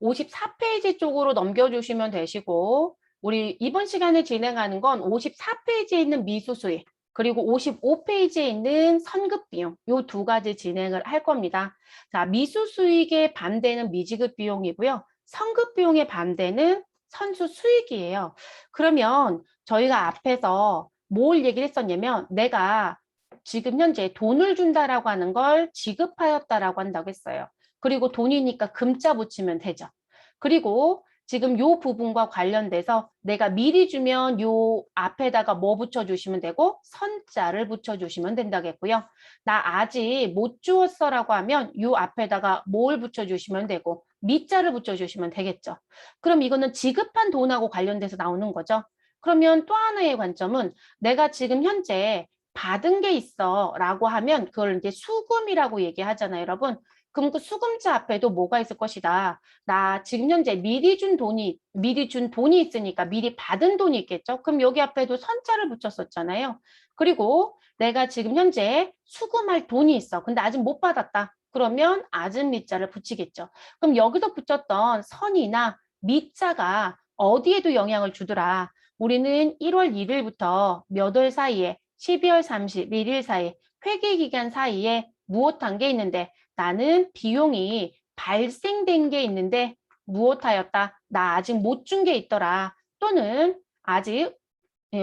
54페이지 쪽으로 넘겨주시면 되시고, 우리 이번 시간에 진행하는 건 54페이지에 있는 미수수익, 그리고 55페이지에 있는 선급비용, 요 두 가지 진행을 할 겁니다. 자, 미수수익의 반대는 미지급비용이고요. 선급비용의 반대는 선수수익이에요. 그러면 저희가 앞에서 뭘 얘기를 했었냐면, 내가 지금 현재 돈을 준다라고 하는 걸 지급하였다라고 한다고 했어요. 그리고 돈이니까 금자 붙이면 되죠. 그리고 지금 요 부분과 관련돼서 내가 미리 주면 요 앞에다가 뭐 붙여주시면 되고 선자를 붙여주시면 된다겠고요. 나 아직 못 주었어라고 하면 요 앞에다가 뭘 붙여주시면 되고 미자를 붙여주시면 되겠죠. 그럼 이거는 지급한 돈하고 관련돼서 나오는 거죠. 그러면 또 하나의 관점은 내가 지금 현재 받은 게 있어 라고 하면 그걸 이제 수금이라고 얘기하잖아요, 여러분. 그럼 그 수금자 앞에도 뭐가 있을 것이다. 나 지금 현재 미리 준 돈이 있으니까 미리 받은 돈이 있겠죠. 그럼 여기 앞에도 선자를 붙였었잖아요. 그리고 내가 지금 현재 수금할 돈이 있어. 근데 아직 못 받았다. 그러면 아직 미자를 붙이겠죠. 그럼 여기서 붙였던 선이나 미자가 어디에도 영향을 주더라. 우리는 1월 1일부터 몇 월 사이에 12월 31일 사이 회계기간 사이에 무엇한 게 있는데 나는 비용이 발생된 게 있는데 무엇하였다? 나 아직 못 준 게 있더라. 또는 아직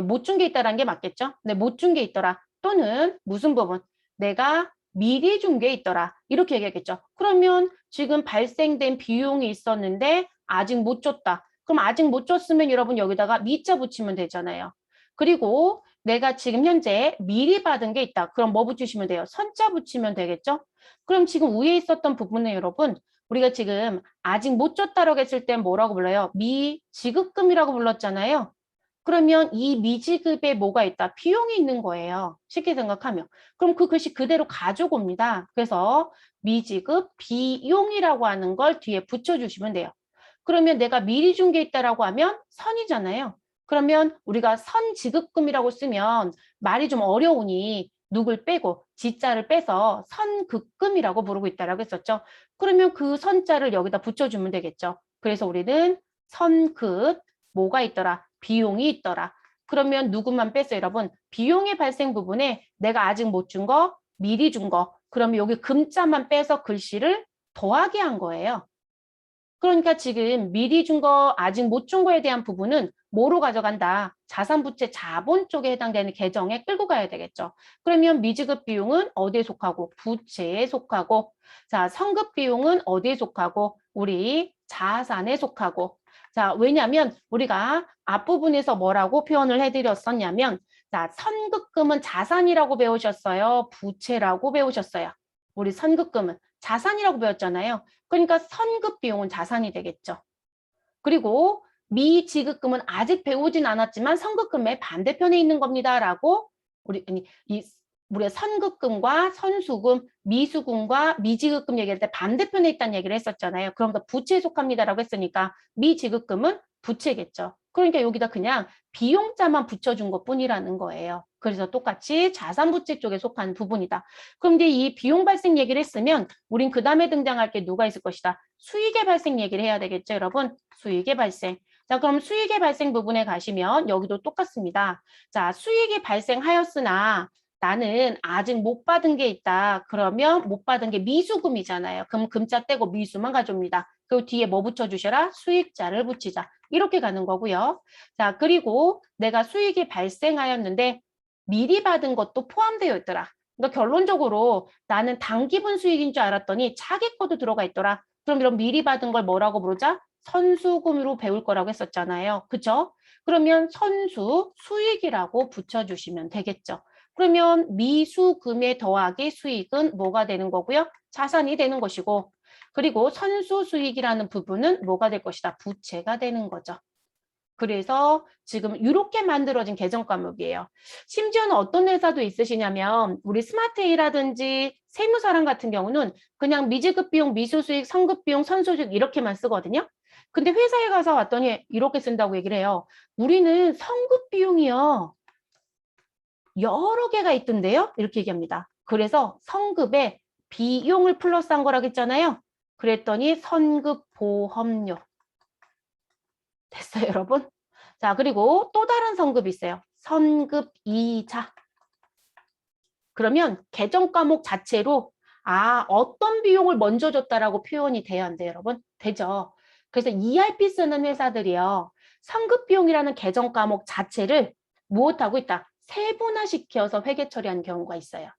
못 준 게 있다라는 게 맞겠죠? 네, 못 준 게 있더라. 또는 무슨 부분? 내가 미리 준 게 있더라. 이렇게 얘기하겠죠. 그러면 지금 발생된 비용이 있었는데 아직 못 줬다. 그럼 아직 못 줬으면 여러분 여기다가 미자 붙이면 되잖아요. 그리고 내가 지금 현재 미리 받은 게 있다. 그럼 뭐 붙이시면 돼요? 선자 붙이면 되겠죠? 그럼 지금 위에 있었던 부분에 여러분 우리가 지금 아직 못 줬다라고 했을 때 뭐라고 불러요? 미지급금이라고 불렀잖아요. 그러면 이 미지급에 뭐가 있다? 비용이 있는 거예요. 쉽게 생각하면. 그럼 그 글씨 그대로 가져옵니다. 그래서 미지급 비용이라고 하는 걸 뒤에 붙여주시면 돼요. 그러면 내가 미리 준 게 있다라고 하면 선이잖아요. 그러면 우리가 선지급금이라고 쓰면 말이 좀 어려우니 누굴 빼고 지자를 빼서 선급금이라고 부르고 있다라고 했었죠. 그러면 그 선자를 여기다 붙여주면 되겠죠. 그래서 우리는 선급 뭐가 있더라? 비용이 있더라. 그러면 누구만 뺐어요, 여러분? 비용의 발생 부분에 내가 아직 못 준 거, 미리 준 거. 그러면 여기 금자만 빼서 글씨를 더하게 한 거예요. 그러니까 지금 미리 준 거, 아직 못 준 거에 대한 부분은 뭐로 가져간다? 자산부채 자본 쪽에 해당되는 계정에 끌고 가야 되겠죠. 그러면 미지급 비용은 어디에 속하고? 부채에 속하고. 자, 선급 비용은 어디에 속하고? 우리 자산에 속하고. 자, 왜냐하면 우리가 앞부분에서 뭐라고 표현을 해드렸었냐면, 자, 선급금은 자산이라고 배우셨어요? 부채라고 배우셨어요? 우리 선급금은 자산이라고 배웠잖아요. 그러니까 선급 비용은 자산이 되겠죠. 그리고 미지급금은 아직 배우진 않았지만 선급금의 반대편에 있는 겁니다라고 우리가 선급금과 선수금, 미수금과 미지급금 얘기할 때 반대편에 있다는 얘기를 했었잖아요. 그럼 더 부채에 속합니다라고 했으니까 미지급금은 부채겠죠. 그러니까 여기다 그냥 비용자만 붙여준 것뿐이라는 거예요. 그래서 똑같이 자산부채 쪽에 속한 부분이다. 그럼 이제 이 비용 발생 얘기를 했으면 우린 그 다음에 등장할 게 누가 있을 것이다. 수익의 발생 얘기를 해야 되겠죠, 여러분? 수익의 발생. 자, 그럼 수익의 발생 부분에 가시면 여기도 똑같습니다. 자, 수익이 발생하였으나 나는 아직 못 받은 게 있다. 그러면 못 받은 게 미수금이잖아요. 그럼 금자 떼고 미수만 가져옵니다. 그리고 뒤에 뭐 붙여주셔라? 수익자를 붙이자. 이렇게 가는 거고요. 자, 그리고 내가 수익이 발생하였는데 미리 받은 것도 포함되어 있더라. 그러니까 결론적으로 나는 단기분 수익인 줄 알았더니 차기 것도 들어가 있더라. 그럼 이런 미리 받은 걸 뭐라고 부르자? 선수금으로 배울 거라고 했었잖아요. 그쵸? 그러면 선수 수익이라고 붙여주시면 되겠죠. 그러면 미수금에 더하기 수익은 뭐가 되는 거고요? 자산이 되는 것이고 그리고 선수 수익이라는 부분은 뭐가 될 것이다? 부채가 되는 거죠. 그래서 지금 이렇게 만들어진 개정 과목이에요. 심지어는 어떤 회사도 있으시냐면 우리 스마트A라든지 세무사랑 같은 경우는 그냥 미지급 비용, 미수수익, 선급 비용, 선수수익 이렇게만 쓰거든요. 근데 회사에 가서 왔더니 이렇게 쓴다고 얘기를 해요. 우리는 선급 비용이요. 여러 개가 있던데요. 이렇게 얘기합니다. 그래서 성급에 비용을 플러스한 거라고 했잖아요. 그랬더니 선급보험료. 됐어요, 여러분? 자, 그리고 또 다른 선급이 있어요. 선급이자. 그러면 계정 과목 자체로 어떤 비용을 먼저 줬다라고 표현이 돼야 안 돼요, 여러분? 되죠? 그래서 ERP 쓰는 회사들이요. 선급 비용이라는 계정 과목 자체를 무엇하고 있다? 세분화시켜서 회계 처리하는 경우가 있어요.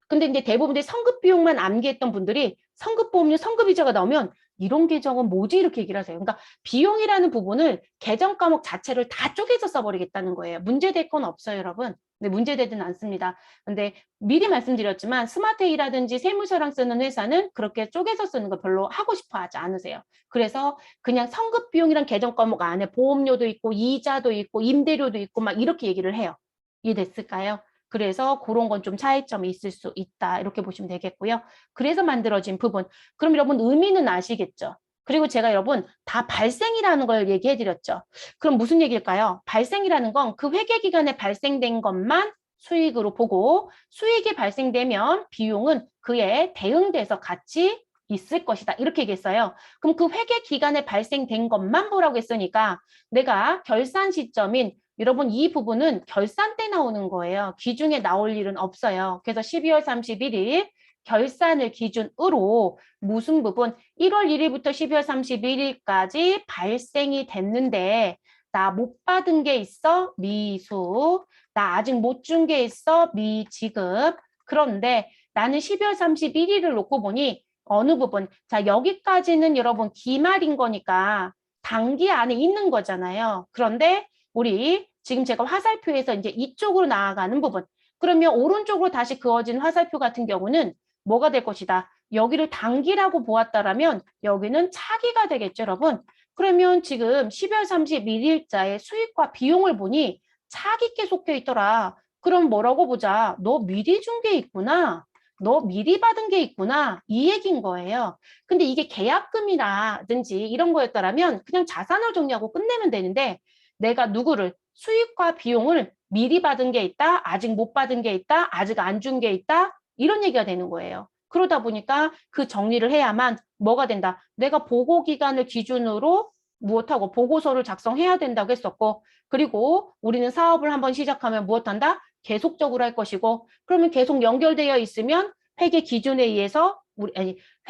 근데 이제 대부분의 선급 비용만 암기했던 분들이 선급보험료, 선급이자가 나오면 이런 계정은 뭐지? 이렇게 얘기를 하세요. 그러니까 비용이라는 부분을 계정 과목 자체를 다 쪼개서 써버리겠다는 거예요. 문제될 건 없어요, 여러분. 근데 문제되진 않습니다. 근데 미리 말씀드렸지만 스마트이라든지 세무서랑 쓰는 회사는 그렇게 쪼개서 쓰는 거 별로 하고 싶어 하지 않으세요. 그래서 그냥 선급 비용이란 계정 과목 안에 보험료도 있고 이자도 있고 임대료도 있고 막 이렇게 얘기를 해요. 이해됐을까요? 그래서 그런 건 좀 차이점이 있을 수 있다. 이렇게 보시면 되겠고요. 그래서 만들어진 부분. 그럼 여러분 의미는 아시겠죠? 그리고 제가 여러분 다 발생이라는 걸 얘기해 드렸죠. 그럼 무슨 얘기일까요? 발생이라는 건 그 회계 기간에 발생된 것만 수익으로 보고 수익이 발생되면 비용은 그에 대응돼서 같이 있을 것이다. 이렇게 얘기했어요. 그럼 그 회계 기간에 발생된 것만 보라고 했으니까 내가 결산 시점인 여러분 이 부분은 결산 때 나오는 거예요. 기준에 나올 일은 없어요. 그래서 12월 31일 결산을 기준으로 무슨 부분 1월 1일부터 12월 31일까지 발생이 됐는데 나 못 받은 게 있어? 미수. 나 아직 못 준 게 있어? 미지급. 그런데 나는 12월 31일을 놓고 보니 어느 부분? 자, 여기까지는 여러분 기말인 거니까 단기 안에 있는 거잖아요. 그런데 우리 지금 제가 화살표에서 이제 이쪽으로 나아가는 부분. 그러면 오른쪽으로 다시 그어진 화살표 같은 경우는 뭐가 될 것이다. 여기를 단기라고 보았다라면 여기는 차기가 되겠죠, 여러분. 그러면 지금 12월 31일자의 수익과 비용을 보니 차기께 속해 있더라. 그럼 뭐라고 보자. 너 미리 준 게 있구나. 너 미리 받은 게 있구나. 이 얘기인 거예요. 근데 이게 계약금이라든지 이런 거였다라면 그냥 자산을 정리하고 끝내면 되는데 내가 누구를 수익과 비용을 미리 받은 게 있다, 아직 못 받은 게 있다, 아직 안 준 게 있다, 이런 얘기가 되는 거예요. 그러다 보니까 그 정리를 해야만 뭐가 된다. 내가 보고 기간을 기준으로 무엇하고 보고서를 작성해야 된다고 했었고, 그리고 우리는 사업을 한번 시작하면 무엇한다? 계속적으로 할 것이고, 그러면 계속 연결되어 있으면 회계 기준에 의해서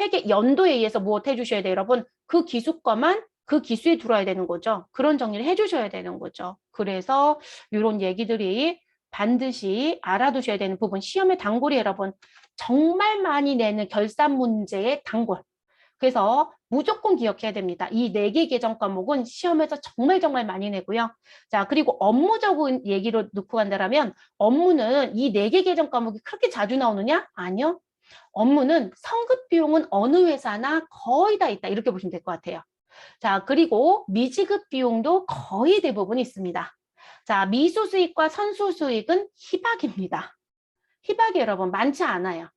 회계 연도에 의해서 무엇 해주셔야 돼요, 여러분? 그 기수과만 그 기수에 들어야 되는 거죠. 그런 정리를 해주셔야 되는 거죠. 그래서 이런 얘기들이 반드시 알아두셔야 되는 부분. 시험의 단골이 여러분 정말 많이 내는 결산 문제의 단골. 그래서 무조건 기억해야 됩니다. 이 4개 계정 과목은 시험에서 정말 많이 내고요. 자, 그리고 업무적인 얘기로 놓고 간다면 업무는 이 4개 계정 과목이 그렇게 자주 나오느냐? 아니요. 업무는 성급 비용은 어느 회사나 거의 다 있다. 이렇게 보시면 될 것 같아요. 자, 그리고 미지급 비용도 거의 대부분 있습니다. 자, 미수 수익과 선수 수익은 희박입니다. 희박이 여러분 많지 않아요.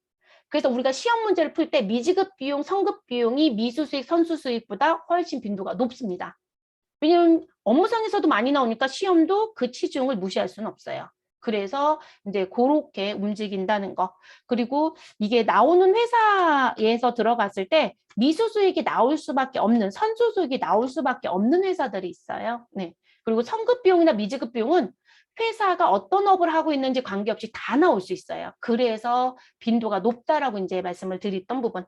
그래서 우리가 시험 문제를 풀 때 미지급 비용, 성급 비용이 미수 수익, 선수 수익보다 훨씬 빈도가 높습니다. 왜냐면 업무상에서도 많이 나오니까 시험도 그 치중을 무시할 수는 없어요. 그래서 이제 그렇게 움직인다는 거. 그리고 이게 나오는 회사에서 들어갔을 때 미수 수익이 나올 수밖에 없는, 선수 수익이 나올 수밖에 없는 회사들이 있어요. 네. 그리고 성급 비용이나 미지급 비용은 회사가 어떤 업을 하고 있는지 관계없이 다 나올 수 있어요. 그래서 빈도가 높다라고 이제 말씀을 드렸던 부분.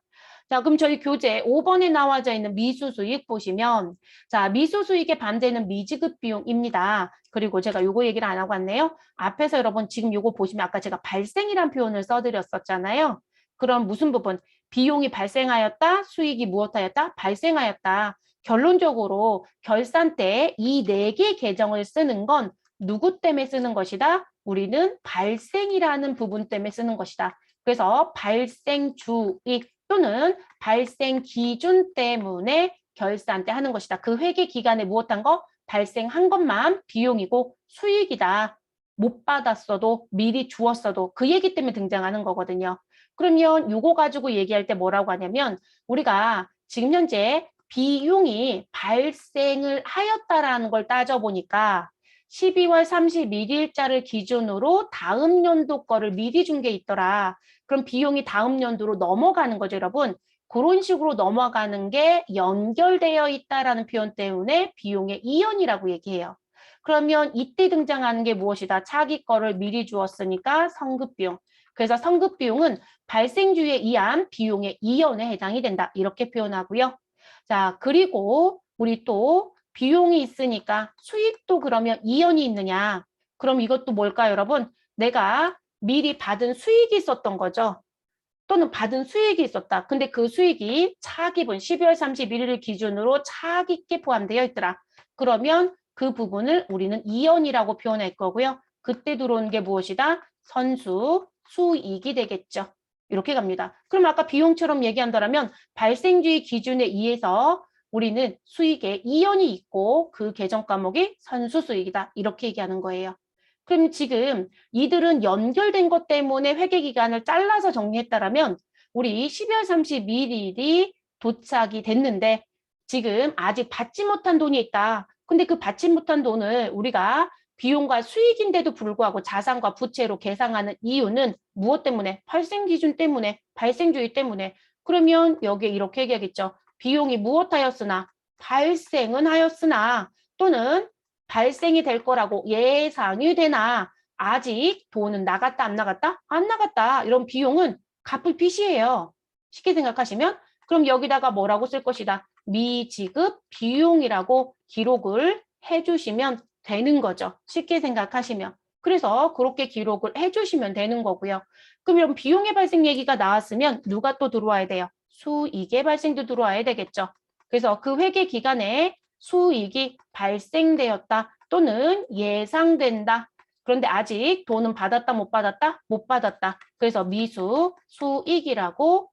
자, 그럼 저희 교재 5번에 나와져 있는 미수 수익 보시면 자, 미수 수익의 반대는 미지급 비용입니다. 그리고 제가 요거 얘기를 안 하고 왔네요. 앞에서 여러분 지금 요거 보시면 아까 제가 발생이란 표현을 써드렸었잖아요. 그럼 무슨 부분? 비용이 발생하였다, 수익이 무엇하였다? 발생하였다. 결론적으로 결산 때 이 4개 계정을 쓰는 건 누구 때문에 쓰는 것이다? 우리는 발생이라는 부분 때문에 쓰는 것이다. 그래서 발생 주익 또는 발생 기준 때문에 결산 때 하는 것이다. 그 회계 기간에 무엇한 거? 발생한 것만 비용이고 수익이다. 못 받았어도 미리 주었어도 그 얘기 때문에 등장하는 거거든요. 그러면 이거 가지고 얘기할 때 뭐라고 하냐면 우리가 지금 현재 비용이 발생을 하였다라는 걸 따져보니까 12월 31일자를 기준으로 다음 연도 거를 미리 준 게 있더라. 그럼 비용이 다음 연도로 넘어가는 거죠, 여러분. 그런 식으로 넘어가는 게 연결되어 있다라는 표현 때문에 비용의 이연이라고 얘기해요. 그러면 이때 등장하는 게 무엇이다? 자기 거를 미리 주었으니까 성급비용. 그래서 성급비용은 발생주에 의한 비용의 이연에 해당이 된다. 이렇게 표현하고요. 자, 그리고 우리 또 비용이 있으니까 수익도 그러면 이연이 있느냐? 그럼 이것도 뭘까요, 여러분? 내가 미리 받은 수익이 있었던 거죠. 또는 받은 수익이 있었다. 근데 그 수익이 차기분 12월 31일 기준으로 차기께 포함되어 있더라. 그러면 그 부분을 우리는 이연이라고 표현할 거고요. 그때 들어오는 게 무엇이다? 선수, 수익이 되겠죠. 이렇게 갑니다. 그럼 아까 비용처럼 얘기한다면 발생주의 기준에 의해서 우리는 수익에 이연이 있고 그 계정 과목이 선수 수익이다. 이렇게 얘기하는 거예요. 그럼 지금 이들은 연결된 것 때문에 회계 기간을 잘라서 정리했다라면 우리 12월 31일이 도착이 됐는데 지금 아직 받지 못한 돈이 있다. 근데 그 받지 못한 돈을 우리가 비용과 수익인데도 불구하고 자산과 부채로 계상하는 이유는 무엇 때문에? 발생 기준 때문에, 발생주의 때문에. 그러면 여기에 이렇게 얘기하겠죠. 비용이 무엇하였으나, 발생은 하였으나 또는 발생이 될 거라고 예상이 되나 아직 돈은 나갔다 안 나갔다? 안 나갔다. 이런 비용은 갚을 빚이에요. 쉽게 생각하시면 그럼 여기다가 뭐라고 쓸 것이다. 미지급 비용이라고 기록을 해주시면 되는 거죠. 쉽게 생각하시면. 그래서 그렇게 기록을 해주시면 되는 거고요. 그럼 이런 비용의 발생 얘기가 나왔으면 누가 또 들어와야 돼요? 수익의 발생도 들어와야 되겠죠. 그래서 그 회계 기간에 수익이 발생되었다 또는 예상된다. 그런데 아직 돈은 받았다 못 받았다? 못 받았다. 그래서 미수 수익이라고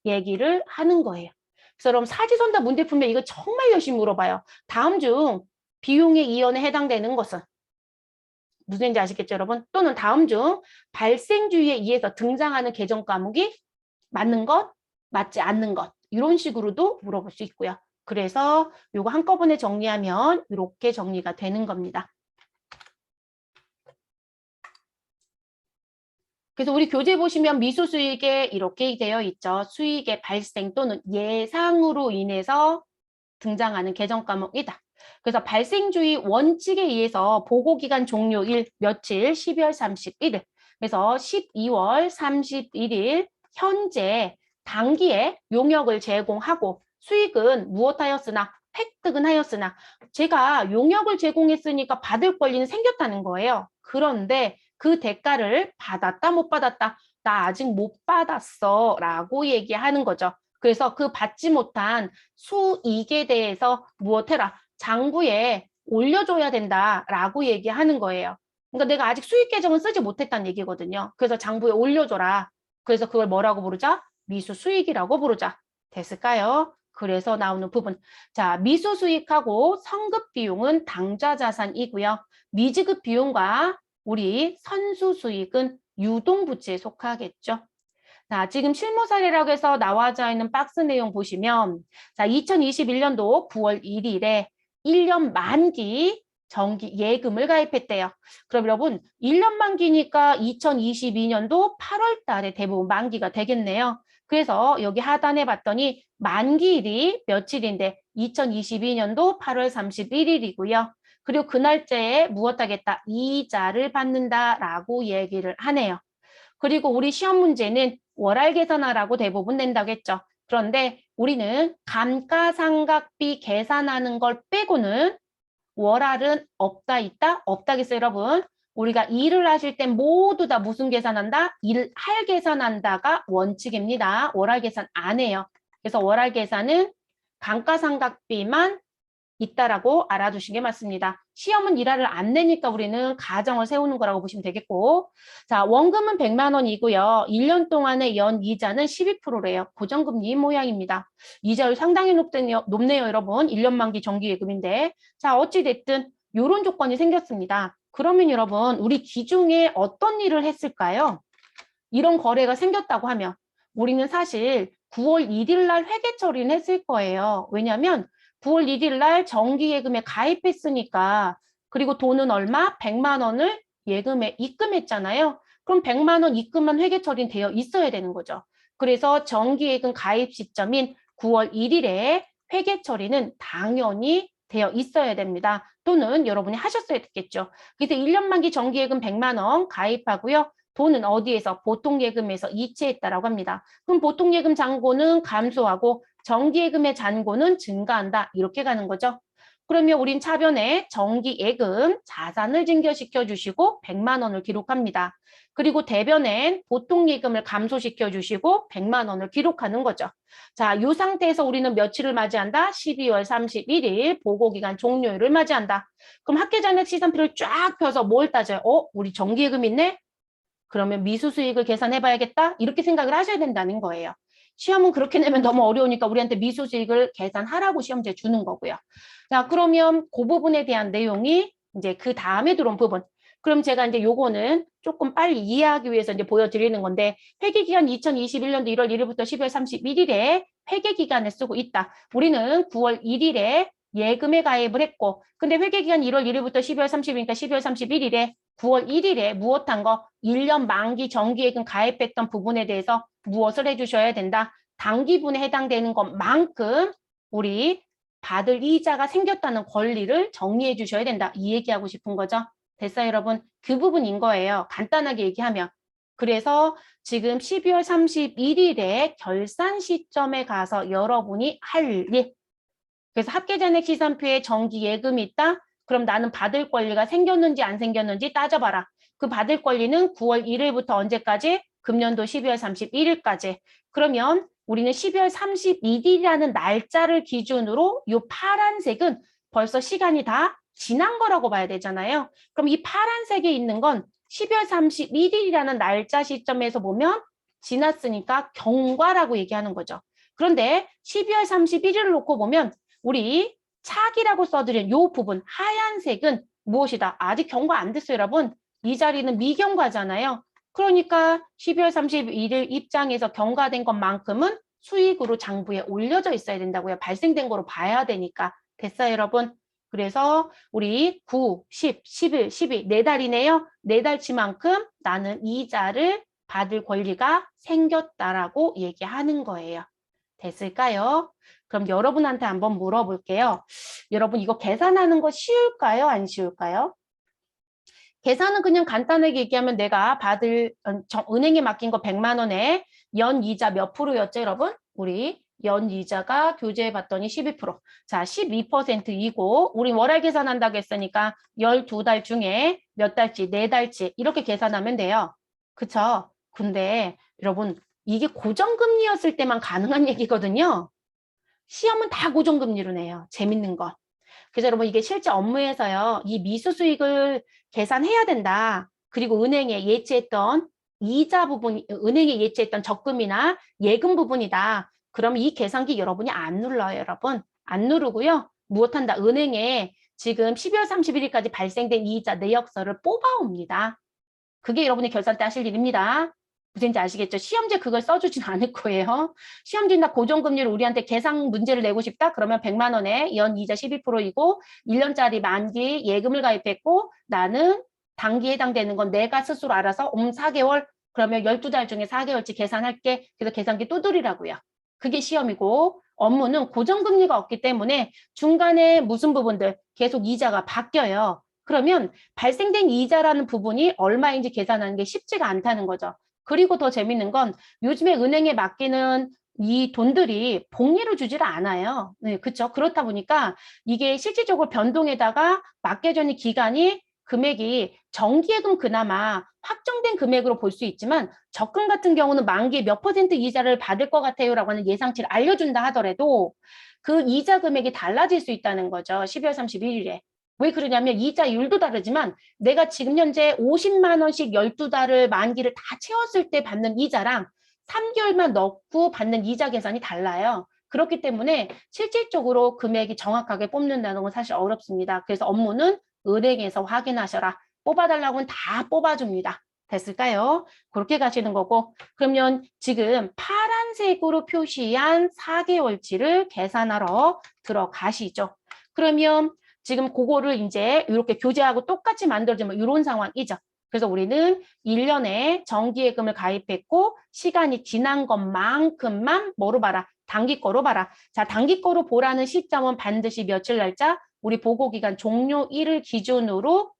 얘기를 하는 거예요. 그래서 여러분 사지선다 문제 풀면 이거 정말 열심히 물어봐요. 다음 중 비용의 이연에 해당되는 것은 무슨 얘기인지 아시겠죠, 여러분? 또는 다음 중 발생주의에 의해서 등장하는 계정 과목이 맞는 것, 맞지 않는 것 이런 식으로도 물어볼 수 있고요. 그래서 이거 한꺼번에 정리하면 이렇게 정리가 되는 겁니다. 그래서 우리 교재 보시면 미수 수익에 이렇게 되어 있죠. 수익의 발생 또는 예상으로 인해서 등장하는 계정 과목이다. 그래서 발생주의 원칙에 의해서 보고기간 종료일 며칠 12월 31일 그래서 12월 31일 현재 당기에 용역을 제공하고 수익은 무엇하였으나 획득은 하였으나 제가 용역을 제공했으니까 받을 권리는 생겼다는 거예요. 그런데 그 대가를 받았다 못 받았다 나 아직 못 받았어 라고 얘기하는 거죠. 그래서 그 받지 못한 수익에 대해서 무엇해라 장부에 올려줘야 된다라고 얘기하는 거예요. 그러니까 내가 아직 수익 계정은 쓰지 못했다는 얘기거든요. 그래서 장부에 올려줘라. 그래서 그걸 뭐라고 부르자? 미수 수익이라고 부르자. 됐을까요? 그래서 나오는 부분. 자, 미수 수익하고 성급 비용은 당좌 자산이고요. 미지급 비용과 우리 선수 수익은 유동 부채에 속하겠죠. 자, 지금 실무 사례라고 해서 나와져 있는 박스 내용 보시면 자, 2021년도 9월 1일에 1년 만기 정기 예금을 가입했대요. 그럼 여러분 1년 만기니까 2022년도 8월 달에 대부분 만기가 되겠네요. 그래서 여기 하단에 봤더니 만기일이 며칠인데 2022년도 8월 31일이고요. 그리고 그 날짜에 무엇하겠다? 이자를 받는다라고 얘기를 하네요. 그리고 우리 시험 문제는 월할 계산하라고 대부분 낸다겠죠. 그런데 우리는 감가상각비 계산하는 걸 빼고는 월할은 없다 있다 없다겠어요 여러분. 우리가 일을 하실 때 모두 다 무슨 계산한다? 일할 계산한다가 원칙입니다. 월할 계산 안 해요. 그래서 월할 계산은 감가상각비만 있다라고 알아두시는 게 맞습니다. 시험은 일화를 안 내니까 우리는 가정을 세우는 거라고 보시면 되겠고 자 원금은 100만 원이고요. 1년 동안의 연 이자는 12%래요. 고정금리 모양입니다. 이자율 상당히 높네요 여러분. 1년 만기 정기예금인데 자 어찌됐든 이런 조건이 생겼습니다. 그러면 여러분 우리 기중에 어떤 일을 했을까요? 이런 거래가 생겼다고 하면 우리는 사실 9월 1일 날 회계 처리는 했을 거예요. 왜냐하면 9월 1일 날 정기예금에 가입했으니까 그리고 돈은 얼마? 100만 원을 예금에 입금했잖아요. 그럼 100만 원 입금만 회계 처리는 되어 있어야 되는 거죠. 그래서 정기예금 가입 시점인 9월 1일에 회계 처리는 당연히 되어 있어야 됩니다. 또는 여러분이 하셨어야 됐겠죠. 그래서 1년 만기 정기예금 100만 원 가입하고요. 돈은 어디에서? 보통예금에서 이체했다라고 합니다. 그럼 보통예금 잔고는 감소하고 정기예금의 잔고는 증가한다. 이렇게 가는 거죠. 그러면 우린 차변에 정기예금 자산을 증가시켜 주시고 100만 원을 기록합니다. 그리고 대변엔 보통예금을 감소시켜 주시고 100만 원을 기록하는 거죠. 자, 이 상태에서 우리는 며칠을 맞이한다? 12월 31일 보고기간 종료일을 맞이한다. 그럼 합계잔액 시산표를 쫙 펴서 뭘 따져요? 우리 정기예금 있네? 그러면 미수수익을 계산해봐야겠다? 이렇게 생각을 하셔야 된다는 거예요. 시험은 그렇게 내면 너무 어려우니까 우리한테 미수수익을 계산하라고 시험지에 주는 거고요. 자, 그러면 그 부분에 대한 내용이 이제 그 다음에 들어온 부분. 그럼 제가 이제 요거는 조금 빨리 이해하기 위해서 이제 보여드리는 건데, 회계기간 2021년도 1월 1일부터 12월 31일에 회계기간을 쓰고 있다. 우리는 9월 1일에 예금에 가입을 했고, 근데 회계기간 1월 1일부터 12월 30일이니까 12월 31일에 9월 1일에 무엇한 거? 1년 만기 정기예금 가입했던 부분에 대해서 무엇을 해주셔야 된다? 단기분에 해당되는 것만큼 우리 받을 이자가 생겼다는 권리를 정리해 주셔야 된다. 이 얘기하고 싶은 거죠. 됐어요, 여러분? 그 부분인 거예요. 간단하게 얘기하면. 그래서 지금 12월 31일에 결산 시점에 가서 여러분이 할 일. 그래서 합계잔액 시산표에 정기예금이 있다? 그럼 나는 받을 권리가 생겼는지 안 생겼는지 따져봐라. 그 받을 권리는 9월 1일부터 언제까지? 금년도 12월 31일까지. 그러면 우리는 12월 31일이라는 날짜를 기준으로 이 파란색은 벌써 시간이 다 지난 거라고 봐야 되잖아요. 그럼 이 파란색에 있는 건 12월 31일이라는 날짜 시점에서 보면 지났으니까 경과라고 얘기하는 거죠. 그런데 12월 31일을 놓고 보면 우리 차기라고 써드린 이 부분 하얀색은 무엇이다? 아직 경과 안 됐어요, 여러분. 이 자리는 미경과잖아요. 그러니까 12월 31일 입장에서 경과된 것만큼은 수익으로 장부에 올려져 있어야 된다고요. 발생된 거로 봐야 되니까. 됐어요, 여러분? 그래서 우리 9, 10, 11, 12, 4달이네요. 4달치만큼 나는 이자를 받을 권리가 생겼다라고 얘기하는 거예요. 됐을까요? 그럼 여러분한테 한번 물어볼게요. 여러분 이거 계산하는 거 쉬울까요? 안 쉬울까요? 계산은 그냥 간단하게 얘기하면 내가 받을 은행에 맡긴 거 100만 원에 연이자 몇 프로였죠, 여러분? 우리 연이자가 교재에 봤더니 12%. 자, 12%이고 우리 월할 계산한다고 했으니까 12달 중에 몇 달치, 4달치 이렇게 계산하면 돼요. 그쵸? 근데 여러분 이게 고정금리였을 때만 가능한 얘기거든요. 시험은 다 고정금리로 내요. 재밌는 거. 그래서 여러분 이게 실제 업무에서요. 이 미수수익을 계산해야 된다. 그리고 은행에 예치했던 이자 부분, 은행에 예치했던 적금이나 예금 부분이다. 그럼 이 계산기 여러분이 안 눌러요, 여러분. 안 누르고요. 무엇한다? 은행에 지금 12월 31일까지 발생된 이자 내역서를 뽑아옵니다. 그게 여러분이 결산 때 하실 일입니다. 무슨지 아시겠죠? 시험지에 그걸 써주진 않을 거예요. 시험지는 다 고정금리를 우리한테 계산 문제를 내고 싶다? 그러면 100만 원에 연이자 12%이고 1년짜리 만기 예금을 가입했고 나는 단기에 해당되는 건 내가 스스로 알아서 4개월 그러면 12달 중에 4개월치 계산할게. 그래서 계산기 두드리라고요. 그게 시험이고 업무는 고정금리가 없기 때문에 중간에 무슨 부분들 계속 이자가 바뀌어요. 그러면 발생된 이자라는 부분이 얼마인지 계산하는 게 쉽지가 않다는 거죠. 그리고 더 재밌는 건 요즘에 은행에 맡기는 이 돈들이 복리로 주지를 않아요. 네, 그렇죠. 그렇다 보니까 이게 실질적으로 변동에다가 맡겨진 기간이 금액이 정기예금 그나마 확정된 금액으로 볼 수 있지만 적금 같은 경우는 만기에 몇 퍼센트 이자를 받을 것 같아요라고 하는 예상치를 알려준다 하더라도 그 이자 금액이 달라질 수 있다는 거죠. 12월 31일에. 왜 그러냐면 이자율도 다르지만 내가 지금 현재 50만 원씩 12달을 만기를 다 채웠을 때 받는 이자랑 3개월만 넣고 받는 이자 계산이 달라요. 그렇기 때문에 실질적으로 금액이 정확하게 뽑는다는 건 사실 어렵습니다. 그래서 업무는 은행에서 확인하셔라. 뽑아달라고는 다 뽑아줍니다. 됐을까요? 그렇게 가시는 거고 그러면 지금 파란색으로 표시한 4개월치를 계산하러 들어가시죠. 그러면 지금 그거를 이제 이렇게 교재하고 똑같이 만들어주면 이런 상황이죠. 그래서 우리는 1년에 정기예금을 가입했고 시간이 지난 것만큼만 뭐로 봐라? 단기 거로 봐라. 자, 단기 거로 보라는 시점은 반드시 며칠 날짜? 우리 보고기간 종료일을 기준으로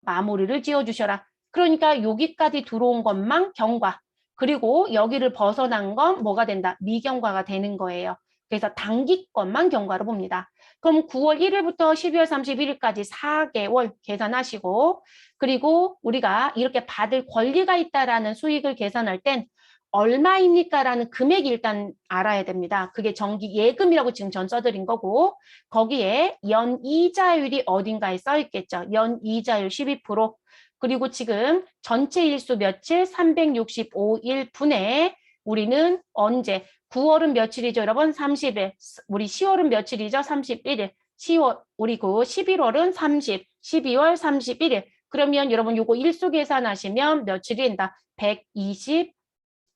마무리를 지어주셔라. 그러니까 여기까지 들어온 것만 경과. 그리고 여기를 벗어난 건 뭐가 된다? 미경과가 되는 거예요. 그래서 단기 것만 경과로 봅니다. 그럼 9월 1일부터 12월 31일까지 4개월 계산하시고 그리고 우리가 이렇게 받을 권리가 있다라는 수익을 계산할 땐 얼마입니까? 라는 금액이 일단 알아야 됩니다. 그게 정기 예금이라고 지금 전 써드린 거고 거기에 연이자율이 어딘가에 써 있겠죠. 연이자율 12%. 그리고 지금 전체 일수 며칠? 365일 분에 우리는 언제? 9월은 며칠이죠, 여러분? 30일. 우리 10월은 며칠이죠? 31일. 10월, 우리 그 11월은 30, 12월 31일. 그러면 여러분 요거 일수 계산하시면 며칠이 된다?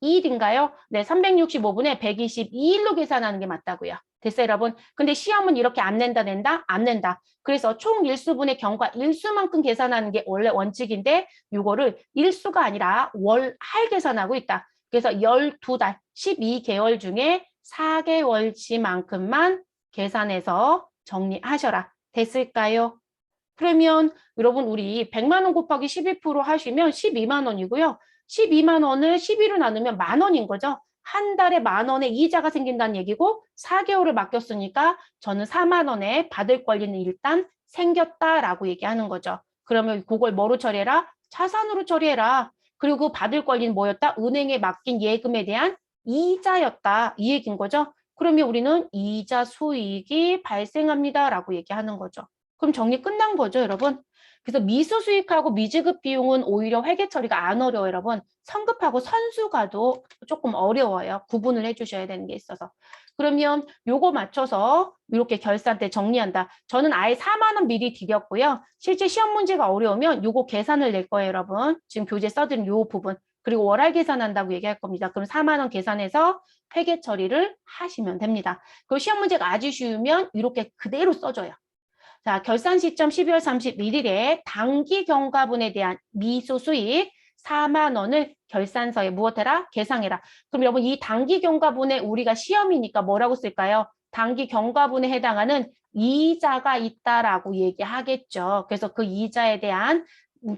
122일인가요? 네, 365분에 122일로 계산하는 게 맞다고요. 됐어요, 여러분? 근데 시험은 이렇게 안 낸다, 낸다? 안 낸다. 그래서 총 일수분의 경과 일수만큼 계산하는 게 원래 원칙인데 이거를 일수가 아니라 월할 계산하고 있다. 그래서 12달, 12개월 중에 4개월치만큼만 계산해서 정리하셔라. 됐을까요? 그러면 여러분 우리 100만 원 곱하기 12% 하시면 12만 원이고요. 12만 원을 12로 나누면 만 원인 거죠. 한 달에 만 원의 이자가 생긴다는 얘기고 4개월을 맡겼으니까 저는 4만 원에 받을 권리는 일단 생겼다라고 얘기하는 거죠. 그러면 그걸 뭐로 처리해라? 자산으로 처리해라. 그리고 받을 권리는 뭐였다? 은행에 맡긴 예금에 대한 이자였다. 이 얘기인 거죠. 그러면 우리는 이자 수익이 발생합니다라고 얘기하는 거죠. 그럼 정리 끝난 거죠, 여러분? 그래서 미수 수익하고 미지급 비용은 오히려 회계 처리가 안 어려워요, 여러분. 선급하고 선수가도 조금 어려워요. 구분을 해주셔야 되는 게 있어서. 그러면 요거 맞춰서 이렇게 결산 때 정리한다. 저는 아예 4만 원 미리 드렸고요. 실제 시험 문제가 어려우면 요거 계산을 낼 거예요, 여러분. 지금 교재 써드린 요 부분. 그리고 월할 계산한다고 얘기할 겁니다. 그럼 4만 원 계산해서 회계 처리를 하시면 됩니다. 그리고 시험 문제가 아주 쉬우면 이렇게 그대로 써줘요. 자, 결산 시점 12월 31일에 단기 경과분에 대한 미수 수익 4만 원을 결산서에 무엇해라? 계상해라. 그럼 여러분 이 단기 경과분에 우리가 시험이니까 뭐라고 쓸까요? 단기 경과분에 해당하는 이자가 있다라고 얘기하겠죠. 그래서 그 이자에 대한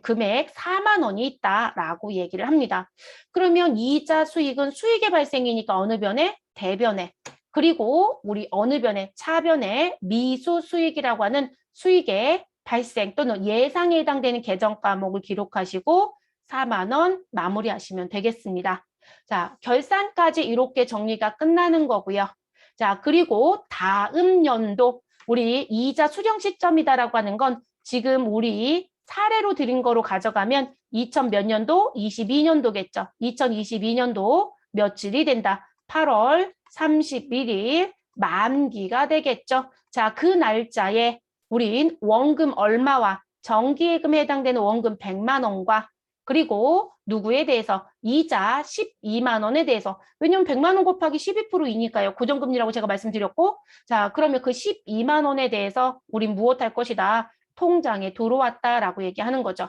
금액 4만 원이 있다라고 얘기를 합니다. 그러면 이자 수익은 수익의 발생이니까 어느 변에? 대변에. 그리고 우리 어느 변에? 차변에 미수 수익이라고 하는 수익의 발생 또는 예상에 해당되는 계정 과목을 기록하시고 4만 원 마무리하시면 되겠습니다. 자, 결산까지 이렇게 정리가 끝나는 거고요. 자, 그리고 다음 연도 우리 이자 수령 시점이다라고 하는 건 지금 우리 사례로 드린 거로 가져가면 2000 몇 년도? 22년도겠죠. 2022년도 며칠이 된다. 8월 31일 만기가 되겠죠. 자, 그 날짜에 우린 원금 얼마와 정기예금에 해당되는 원금 100만 원과 그리고 누구에 대해서 이자 12만 원에 대해서 왜냐면 100만 원 곱하기 12%이니까요. 고정금리라고 제가 말씀드렸고 자 그러면 그 12만 원에 대해서 우린 무엇할 것이다. 통장에 들어왔다라고 얘기하는 거죠.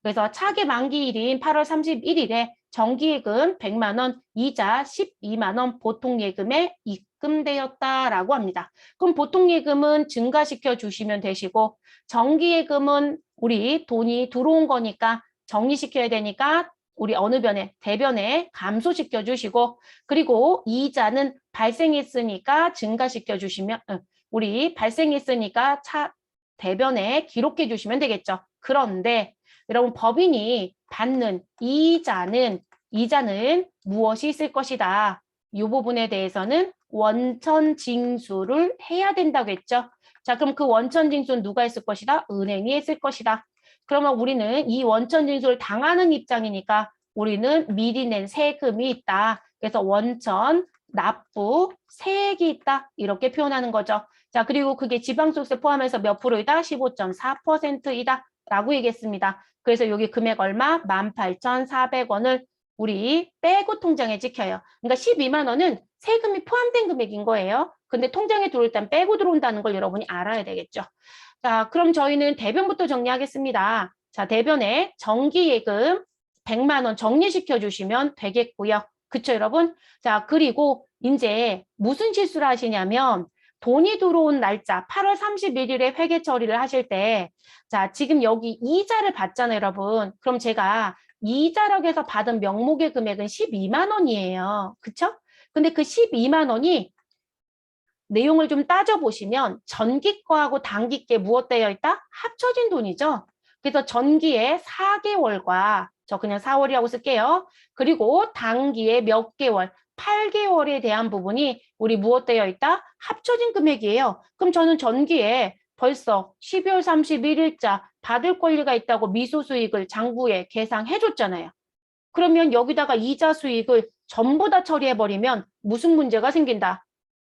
그래서 차기 만기일인 8월 31일에 정기예금 100만 원, 이자 12만 원 보통예금에 입금되었다라고 합니다. 그럼 보통예금은 증가시켜 주시면 되시고 정기예금은 우리 돈이 들어온 거니까 정리시켜야 되니까 우리 어느 변에 대변에 감소시켜 주시고 그리고 이자는 발생했으니까 증가시켜 주시면 우리 발생했으니까 대변에 기록해 주시면 되겠죠. 그런데 여러분 법인이 받는 이자는 무엇이 있을 것이다. 이 부분에 대해서는 원천 징수를 해야 된다고 했죠. 자, 그럼 그 원천 징수는 누가 했을 것이다? 은행이 했을 것이다. 그러면 우리는 이 원천 징수를 당하는 입장이니까 우리는 미리 낸 세금이 있다. 그래서 원천 납부 세액이 있다. 이렇게 표현하는 거죠. 자, 그리고 그게 지방소득세 포함해서 몇 프로이다? 15.4%이다. 라고 얘기했습니다. 그래서 여기 금액 얼마? 18,400원을 우리 빼고 통장에 찍혀요. 그러니까 12만 원은 세금이 포함된 금액인 거예요. 근데 통장에 들어올 땐 빼고 들어온다는 걸 여러분이 알아야 되겠죠. 자, 그럼 저희는 대변부터 정리하겠습니다. 자, 대변에 정기예금 100만 원 정리시켜 주시면 되겠고요. 그쵸, 여러분? 자, 그리고 이제 무슨 실수를 하시냐면 돈이 들어온 날짜 8월 31일에 회계 처리를 하실 때 자, 지금 여기 이자를 받잖아요, 여러분. 그럼 제가 이자라고 해서 받은 명목의 금액은 12만 원이에요. 그쵸? 근데 그 12만 원이 내용을 좀 따져보시면 전기과하고 단기께 무엇되어 있다? 합쳐진 돈이죠. 그래서 전기에 4개월과 저 그냥 4월이라고 쓸게요. 그리고 단기에 몇 개월, 8개월에 대한 부분이 우리 무엇되어 있다? 합쳐진 금액이에요. 그럼 저는 전기에 벌써 12월 31일자 받을 권리가 있다고 미수수익을 장부에 계상해줬잖아요. 그러면 여기다가 이자 수익을 전부 다 처리해버리면 무슨 문제가 생긴다?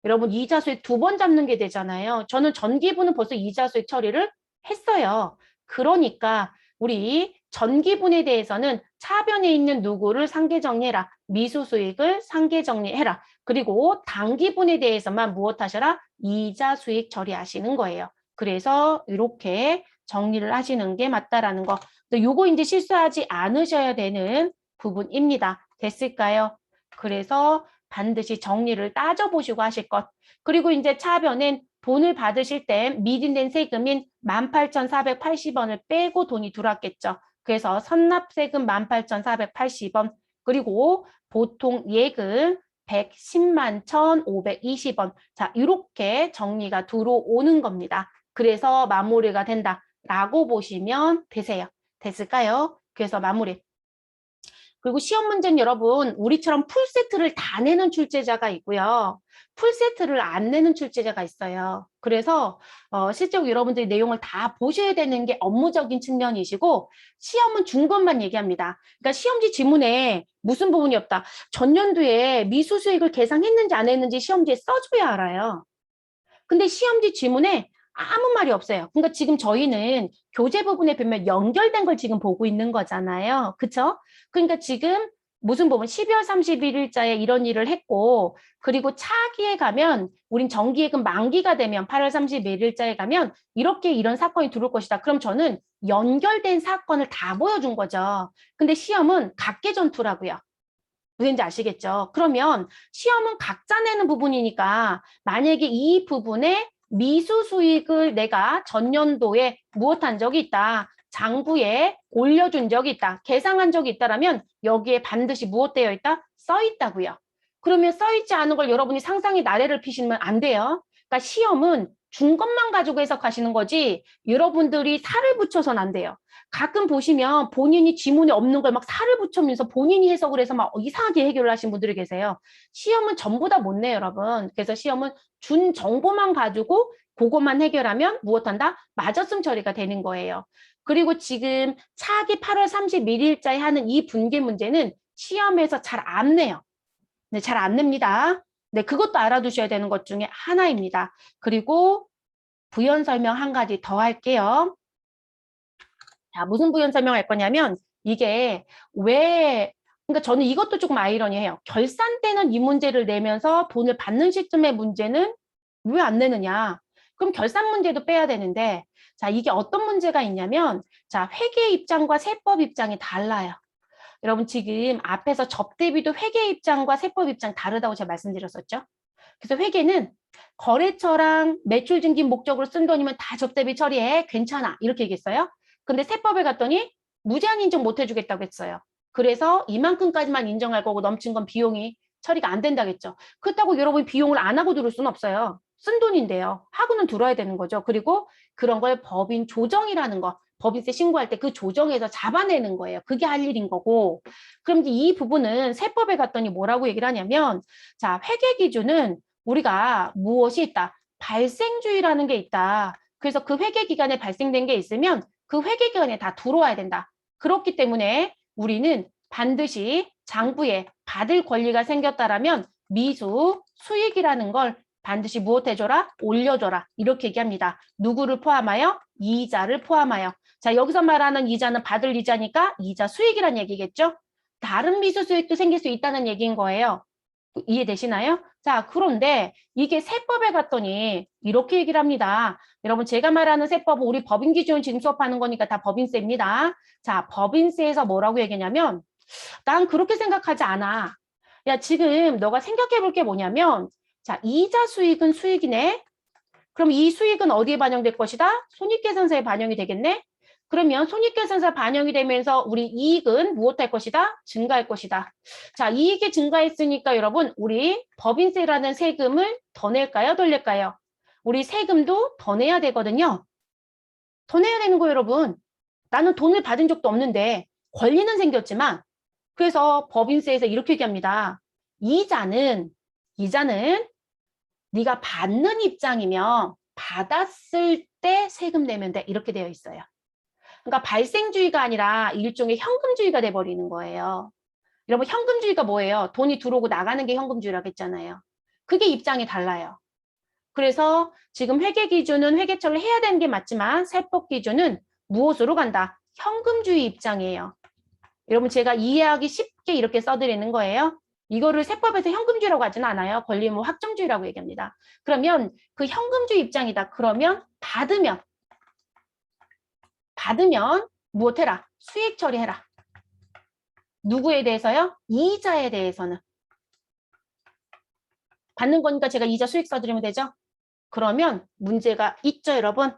여러분 이자 수익 2번 잡는 게 되잖아요. 저는 전기분은 벌써 이자 수익 처리를 했어요. 그러니까 우리 전기분에 대해서는 차변에 있는 누구를 상계 정리해라. 미수 수익을 상계 정리해라. 그리고 단기분에 대해서만 무엇 하셔라? 이자 수익 처리하시는 거예요. 그래서 이렇게 정리를 하시는 게 맞다라는 거. 요거 이제 실수하지 않으셔야 되는 부분입니다. 됐을까요? 그래서 반드시 정리를 따져보시고 하실 것. 그리고 이제 차변엔 돈을 받으실 때 미리 낸 세금인 18,480원을 빼고 돈이 들어왔겠죠. 그래서 선납세금 18,480원 그리고 보통 예금 110만 1,520원. 자, 이렇게 정리가 들어오는 겁니다. 그래서 마무리가 된다라고 보시면 되세요. 됐을까요? 그래서 마무리. 그리고 시험 문제는 여러분 우리처럼 풀세트를 다 내는 출제자가 있고요. 풀세트를 안 내는 출제자가 있어요. 그래서 실제로 여러분들이 내용을 다 보셔야 되는 게 업무적인 측면이시고 시험은 준 것만 얘기합니다. 그러니까 시험지 지문에 무슨 부분이 없다. 전년도에 미수수익을 계상했는지 안 했는지 시험지에 써줘야 알아요. 근데 시험지 지문에 아무 말이 없어요. 그러니까 지금 저희는 교재 부분에 보면 연결된 걸 지금 보고 있는 거잖아요. 그쵸? 그러니까 지금 무슨 부분 12월 31일자에 이런 일을 했고 그리고 차기에 가면 우린 정기예금 만기가 되면 8월 31일자에 가면 이렇게 이런 사건이 들어올 것이다. 그럼 저는 연결된 사건을 다 보여준 거죠. 근데 시험은 각계 전투라고요. 무슨지 아시겠죠? 그러면 시험은 각자 내는 부분이니까 만약에 이 부분에 미수 수익을 내가 전년도에 무엇한 적이 있다. 장부에 올려준 적이 있다. 계상한 적이 있다라면 여기에 반드시 무엇되어 있다? 써 있다고요. 그러면 써 있지 않은 걸 여러분이 상상의 나래를 피시면 안 돼요. 그러니까 시험은 준 것만 가지고 해석하시는 거지 여러분들이 살을 붙여서는 안 돼요. 가끔 보시면 본인이 지문에 없는 걸 막 살을 붙이면서 본인이 해석을 해서 막 이상하게 해결을 하신 분들이 계세요. 시험은 전부 다 못 내요, 여러분. 그래서 시험은 준 정보만 가지고 그것만 해결하면 무엇한다? 맞았음 처리가 되는 거예요. 그리고 지금 차기 8월 31일자에 하는 이 분계 문제는 시험에서 잘 안 내요. 네, 잘 안 냅니다. 네, 그것도 알아두셔야 되는 것 중에 하나입니다. 그리고 부연 설명 한 가지 더 할게요. 자, 무슨 부연 설명할 거냐면 이게 왜 그러니까 저는 이것도 조금 아이러니해요. 결산 때는 이 문제를 내면서 돈을 받는 시점의 문제는 왜 안 내느냐? 그럼 결산 문제도 빼야 되는데 자, 이게 어떤 문제가 있냐면 자, 회계 입장과 세법 입장이 달라요. 여러분 지금 앞에서 접대비도 회계 입장과 세법 입장 다르다고 제가 말씀드렸었죠? 그래서 회계는 거래처랑 매출 증기 목적으로 쓴 돈이면 다 접대비 처리해. 괜찮아. 이렇게 얘기했어요. 근데 세법에 갔더니 무제한 인정 못 해주겠다고 했어요. 그래서 이만큼까지만 인정할 거고 넘친 건 비용이 처리가 안 된다겠죠. 그렇다고 여러분이 비용을 안 하고 들을 수는 없어요. 쓴 돈인데요. 하고는 들어야 되는 거죠. 그리고 그런 걸 법인 조정이라는 거. 법인세 신고할 때 그 조정해서 잡아내는 거예요. 그게 할 일인 거고. 그럼 이 부분은 세법에 갔더니 뭐라고 얘기를 하냐면 자, 회계 기준은 우리가 무엇이 있다? 발생주의라는 게 있다. 그래서 그 회계 기간에 발생된 게 있으면 그 회계 기간에 다 들어와야 된다. 그렇기 때문에 우리는 반드시 장부에 받을 권리가 생겼다라면 미수 수익이라는 걸 반드시 무엇 해줘라? 올려줘라. 이렇게 얘기합니다. 누구를 포함하여? 이자를 포함하여. 자, 여기서 말하는 이자는 받을 이자니까 이자 수익이란 얘기겠죠? 다른 미수 수익도 생길 수 있다는 얘기인 거예요. 이해되시나요? 자, 그런데 이게 세법에 갔더니 이렇게 얘기를 합니다. 여러분, 제가 말하는 세법은 우리 법인 기준 지금 수업하는 거니까 다 법인세입니다. 자, 법인세에서 뭐라고 얘기냐면 난 그렇게 생각하지 않아. 야, 지금 너가 생각해 볼 게 뭐냐면 자, 이자 수익은 수익이네. 그럼 이 수익은 어디에 반영될 것이다? 손익계산서에 반영이 되겠네? 그러면 손익계산서 반영이 되면서 우리 이익은 무엇할 것이다? 증가할 것이다. 자, 이익이 증가했으니까 여러분, 우리 법인세라는 세금을 더 낼까요? 덜 낼까요? 우리 세금도 더 내야 되거든요. 더 내야 되는 거예요, 여러분. 나는 돈을 받은 적도 없는데 권리는 생겼지만 그래서 법인세에서 이렇게 얘기합니다. 이자는 네가 받는 입장이면 받았을 때 세금 내면 돼. 이렇게 되어 있어요. 그러니까 발생주의가 아니라 일종의 현금주의가 돼버리는 거예요. 여러분 현금주의가 뭐예요? 돈이 들어오고 나가는 게 현금주의라고 했잖아요. 그게 입장이 달라요. 그래서 지금 회계 기준은 회계처리를 해야 되는 게 맞지만 세법 기준은 무엇으로 간다? 현금주의 입장이에요. 여러분 제가 이해하기 쉽게 이렇게 써드리는 거예요. 이거를 세법에서 현금주의라고 하진 않아요. 권리의무 확정주의라고 얘기합니다. 그러면 그 현금주의 입장이다. 그러면 받으면 무엇해라? 수익 처리해라. 누구에 대해서요? 이자에 대해서는. 받는 거니까 제가 이자 수익 써드리면 되죠? 그러면 문제가 있죠, 여러분?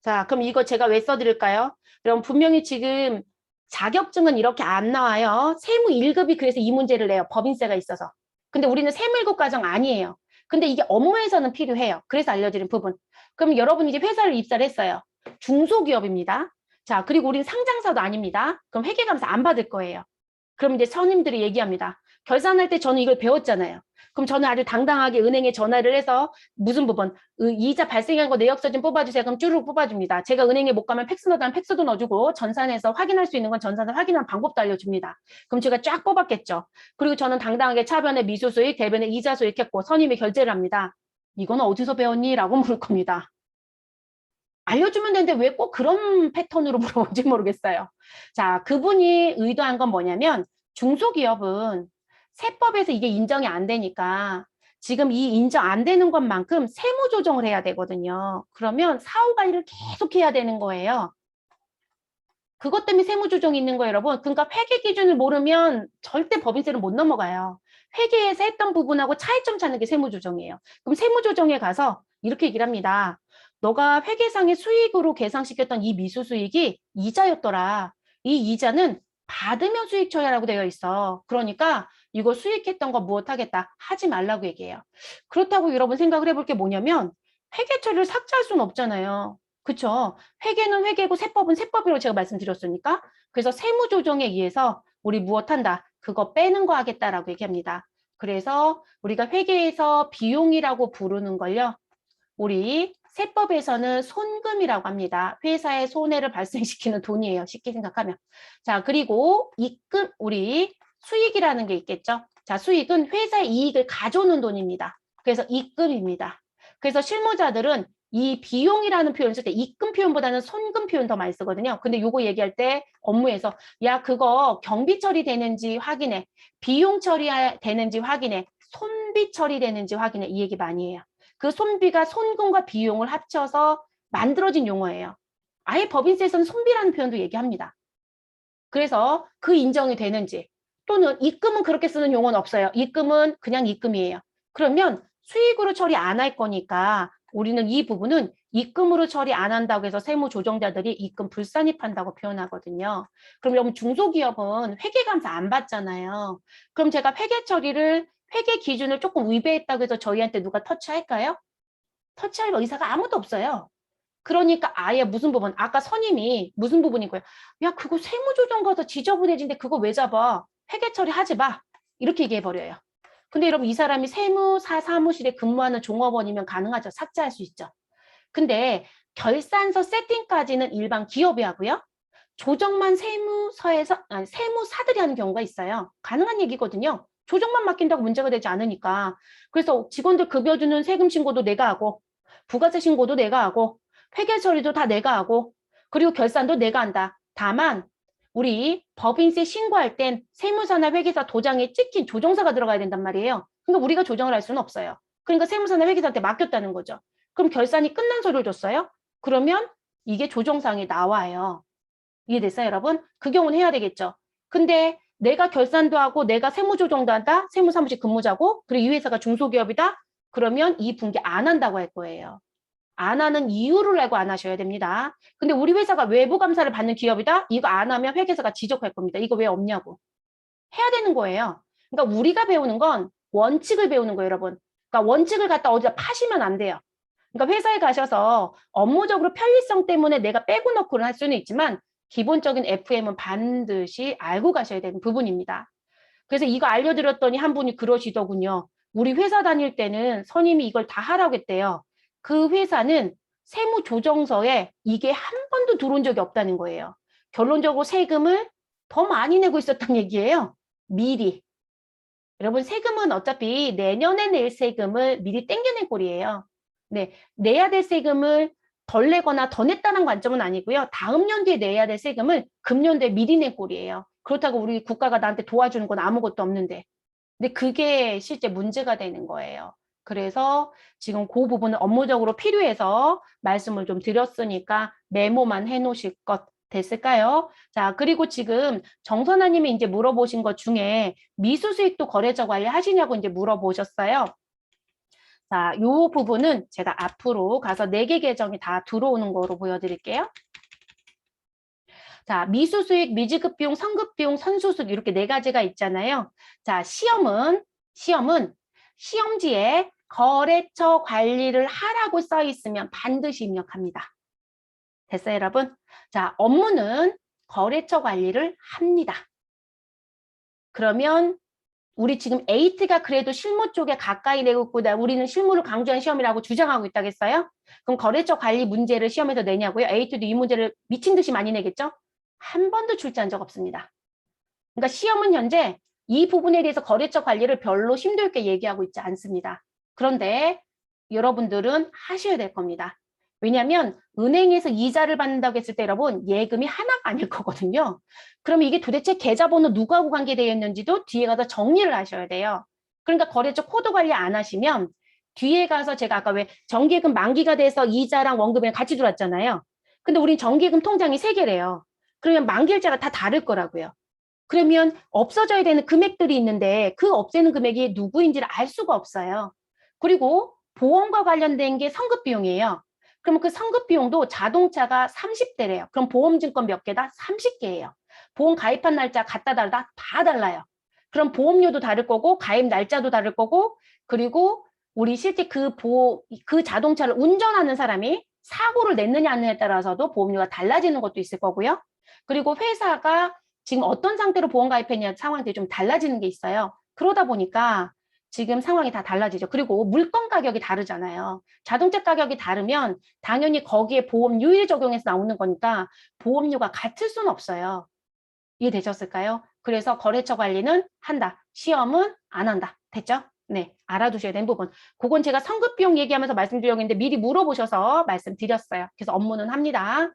자, 그럼 이거 제가 왜 써드릴까요? 여러분 분명히 지금 자격증은 이렇게 안 나와요. 세무 1급이 그래서 이 문제를 내요. 법인세가 있어서. 근데 우리는 세무 1급 과정 아니에요. 근데 이게 업무에서는 필요해요. 그래서 알려드린 부분. 그럼 여러분이 이제 회사를 입사를 했어요. 중소기업입니다. 자, 그리고 우리는 상장사도 아닙니다. 그럼 회계감사 안 받을 거예요. 그럼 이제 선임들이 얘기합니다. 결산할 때 저는 이걸 배웠잖아요. 그럼 저는 아주 당당하게 은행에 전화를 해서 무슨 부분, 이자 발생한 거 내역서 좀 뽑아주세요. 그럼 쭈르륵 뽑아줍니다. 제가 은행에 못 가면 팩스 넣으면 팩스도 넣어주고 전산해서 확인할 수 있는 건 전산에서 확인하는 방법도 알려줍니다. 그럼 제가 쫙 뽑았겠죠. 그리고 저는 당당하게 차변에 미수수익, 대변에 이자 수익했고 선임이 결제를 합니다. 이건 어디서 배웠니? 라고 물을 겁니다. 알려주면 되는데 왜 꼭 그런 패턴으로 물어본지 모르겠어요. 자, 그분이 의도한 건 뭐냐면 중소기업은 세법에서 이게 인정이 안 되니까 지금 이 인정 안 되는 것만큼 세무 조정을 해야 되거든요. 그러면 사후 관리를 계속 해야 되는 거예요. 그것 때문에 세무 조정이 있는 거예요, 여러분. 그러니까 회계 기준을 모르면 절대 법인세를 못 넘어가요. 회계에서 했던 부분하고 차이점 찾는 게 세무 조정이에요. 그럼 세무 조정에 가서 이렇게 얘기를 합니다. 너가 회계상의 수익으로 계상시켰던 이 미수 수익이 이자였더라. 이 이자는 받으면 수익 처리하라고 되어 있어. 그러니까 이거 수익했던 거 무엇 하겠다. 하지 말라고 얘기해요. 그렇다고 여러분 생각을 해볼 게 뭐냐면 회계 처리를 삭제할 수는 없잖아요. 그쵸? 회계는 회계고 세법은 세법이라고 제가 말씀드렸으니까. 그래서 세무조정에 의해서 우리 무엇한다? 그거 빼는 거 하겠다라고 얘기합니다. 그래서 우리가 회계에서 비용이라고 부르는 걸요. 우리 세법에서는 손금이라고 합니다. 회사에 손해를 발생시키는 돈이에요. 쉽게 생각하면. 자, 그리고 입금, 우리 수익이라는 게 있겠죠. 자, 수익은 회사의 이익을 가져오는 돈입니다. 그래서 입금입니다. 그래서 실무자들은 이 비용이라는 표현을 쓸 때 입금 표현보다는 손금 표현 더 많이 쓰거든요. 근데 요거 얘기할 때 업무에서 야, 그거 경비 처리되는지 확인해. 비용 처리되는지 확인해. 손비 처리되는지 확인해. 이 얘기 많이 해요. 그 손비가 손금과 비용을 합쳐서 만들어진 용어예요. 아예 법인세에서는 손비라는 표현도 얘기합니다. 그래서 그 인정이 되는지 또는 입금은 그렇게 쓰는 용어는 없어요. 입금은 그냥 입금이에요. 그러면 수익으로 처리 안 할 거니까 우리는 이 부분은 입금으로 처리 안 한다고 해서 세무조정자들이 입금 불산입한다고 표현하거든요. 그럼 여러분 중소기업은 회계감사 안 받잖아요. 그럼 제가 회계 처리를 회계 기준을 조금 위배했다고 해서 저희한테 누가 터치할까요? 터치할 의사가 아무도 없어요. 그러니까 아예 무슨 부분, 아까 선임이 무슨 부분이고요. 야, 그거 세무조정 가서 지저분해진데 그거 왜 잡아? 회계 처리하지 마. 이렇게 얘기해버려요. 근데 여러분 이 사람이 세무사 사무실에 근무하는 종업원이면 가능하죠. 삭제할 수 있죠. 근데 결산서 세팅까지는 일반 기업이 하고요. 조정만 세무서에서, 아니, 세무사들이 하는 경우가 있어요. 가능한 얘기거든요. 조정만 맡긴다고 문제가 되지 않으니까. 그래서 직원들 급여 주는 세금 신고도 내가 하고, 부가세 신고도 내가 하고, 회계 처리도 다 내가 하고, 그리고 결산도 내가 한다. 다만 우리 법인세 신고할 땐 세무사나 회계사 도장에 찍힌 조정사가 들어가야 된단 말이에요. 그러니까 우리가 조정을 할 수는 없어요. 그러니까 세무사나 회계사한테 맡겼다는 거죠. 그럼 결산이 끝난 서류를 줬어요? 그러면 이게 조정사항이 나와요. 이해됐어요, 여러분? 그 경우는 해야 되겠죠. 근데 내가 결산도 하고 내가 세무조정도 한다? 세무사무실 근무자고 그리고 이 회사가 중소기업이다? 그러면 이 분기 안 한다고 할 거예요. 안 하는 이유를 알고 안 하셔야 됩니다. 근데 우리 회사가 외부 감사를 받는 기업이다? 이거 안 하면 회계사가 지적할 겁니다. 이거 왜 없냐고. 해야 되는 거예요. 그러니까 우리가 배우는 건 원칙을 배우는 거예요, 여러분. 그러니까 원칙을 갖다 어디다 파시면 안 돼요. 그러니까 회사에 가셔서 업무적으로 편리성 때문에 내가 빼고 넣고는 할 수는 있지만 기본적인 FM은 반드시 알고 가셔야 되는 부분입니다. 그래서 이거 알려드렸더니 한 분이 그러시더군요. 우리 회사 다닐 때는 선임이 이걸 다 하라고 했대요. 그 회사는 세무조정서에 이게 한 번도 들어온 적이 없다는 거예요. 결론적으로 세금을 더 많이 내고 있었단 얘기예요. 미리. 여러분 세금은 어차피 내년에 낼 세금을 미리 땡겨낸 꼴이에요. 네, 내야 될 세금을 덜 내거나 더 냈다는 관점은 아니고요. 다음 연도에 내야 될 세금을 금년도에 미리 낸 꼴이에요. 그렇다고 우리 국가가 나한테 도와주는 건 아무것도 없는데. 근데 그게 실제 문제가 되는 거예요. 그래서 지금 그 부분은 업무적으로 필요해서 말씀을 좀 드렸으니까 메모만 해놓으실 것 됐을까요? 자, 그리고 지금 정선아님이 이제 물어보신 것 중에 미수수익도 거래처 관리하시냐고 이제 물어보셨어요. 자, 요 부분은 제가 앞으로 가서 4개 계정이 다 들어오는 거로 보여드릴게요. 자, 미수수익, 미지급 비용, 선급 비용, 선수수익 이렇게 4가지가 있잖아요. 자, 시험은 시험지에 거래처 관리를 하라고 써 있으면 반드시 입력합니다. 됐어요, 여러분? 자, 업무는 거래처 관리를 합니다. 그러면 우리 지금 에이트가 그래도 실무 쪽에 가까이 내고 있고 우리는 실무를 강조한 시험이라고 주장하고 있다겠어요? 그럼 거래처 관리 문제를 시험에서 내냐고요? 에이트도 이 문제를 미친 듯이 많이 내겠죠? 한 번도 출제한 적 없습니다. 그러니까 시험은 현재 이 부분에 대해서 거래처 관리를 별로 심도 있게 얘기하고 있지 않습니다. 그런데 여러분들은 하셔야 될 겁니다. 왜냐하면 은행에서 이자를 받는다고 했을 때 여러분 예금이 하나가 아닐 거거든요. 그러면 이게 도대체 계좌번호 누구하고 관계되어 있는지도 뒤에 가서 정리를 하셔야 돼요. 그러니까 거래처 코드 관리 안 하시면 뒤에 가서 제가 아까 왜 정기예금 만기가 돼서 이자랑 원금이랑 같이 들어왔잖아요. 근데 우린 정기예금 통장이 3개래요. 그러면 만기일자가 다 다를 거라고요. 그러면 없어져야 되는 금액들이 있는데 그 없애는 금액이 누구인지를 알 수가 없어요. 그리고 보험과 관련된 게 선급 비용이에요. 그러면 그 선급 비용도 자동차가 30대래요. 그럼 보험증권 몇 개다? 30개예요. 보험 가입한 날짜 갖다 달다 다 달라요. 그럼 보험료도 다를 거고 가입 날짜도 다를 거고 그리고 우리 실제 그 자동차를 운전하는 사람이 사고를 냈느냐 안 냈느냐에 따라서도 보험료가 달라지는 것도 있을 거고요. 그리고 회사가 지금 어떤 상태로 보험 가입했냐 상황이 좀 달라지는 게 있어요. 그러다 보니까 지금 상황이 다 달라지죠. 그리고 물건 가격이 다르잖아요. 자동차 가격이 다르면 당연히 거기에 보험 유일 적용해서 나오는 거니까 보험료가 같을 수는 없어요. 이해되셨을까요? 그래서 거래처 관리는 한다. 시험은 안 한다. 됐죠? 네, 알아두셔야 되는 부분. 그건 제가 선급 비용 얘기하면서 말씀드리려고 했는데 미리 물어보셔서 말씀드렸어요. 그래서 업무는 합니다.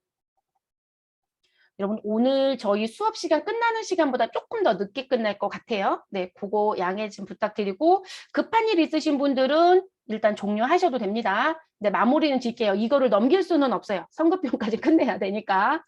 여러분 오늘 저희 수업 시간 끝나는 시간보다 조금 더 늦게 끝날 것 같아요. 네, 그거 양해 좀 부탁드리고 급한 일 있으신 분들은 일단 종료하셔도 됩니다. 네, 마무리는 질게요. 이거를 넘길 수는 없어요. 선급비용까지 끝내야 되니까.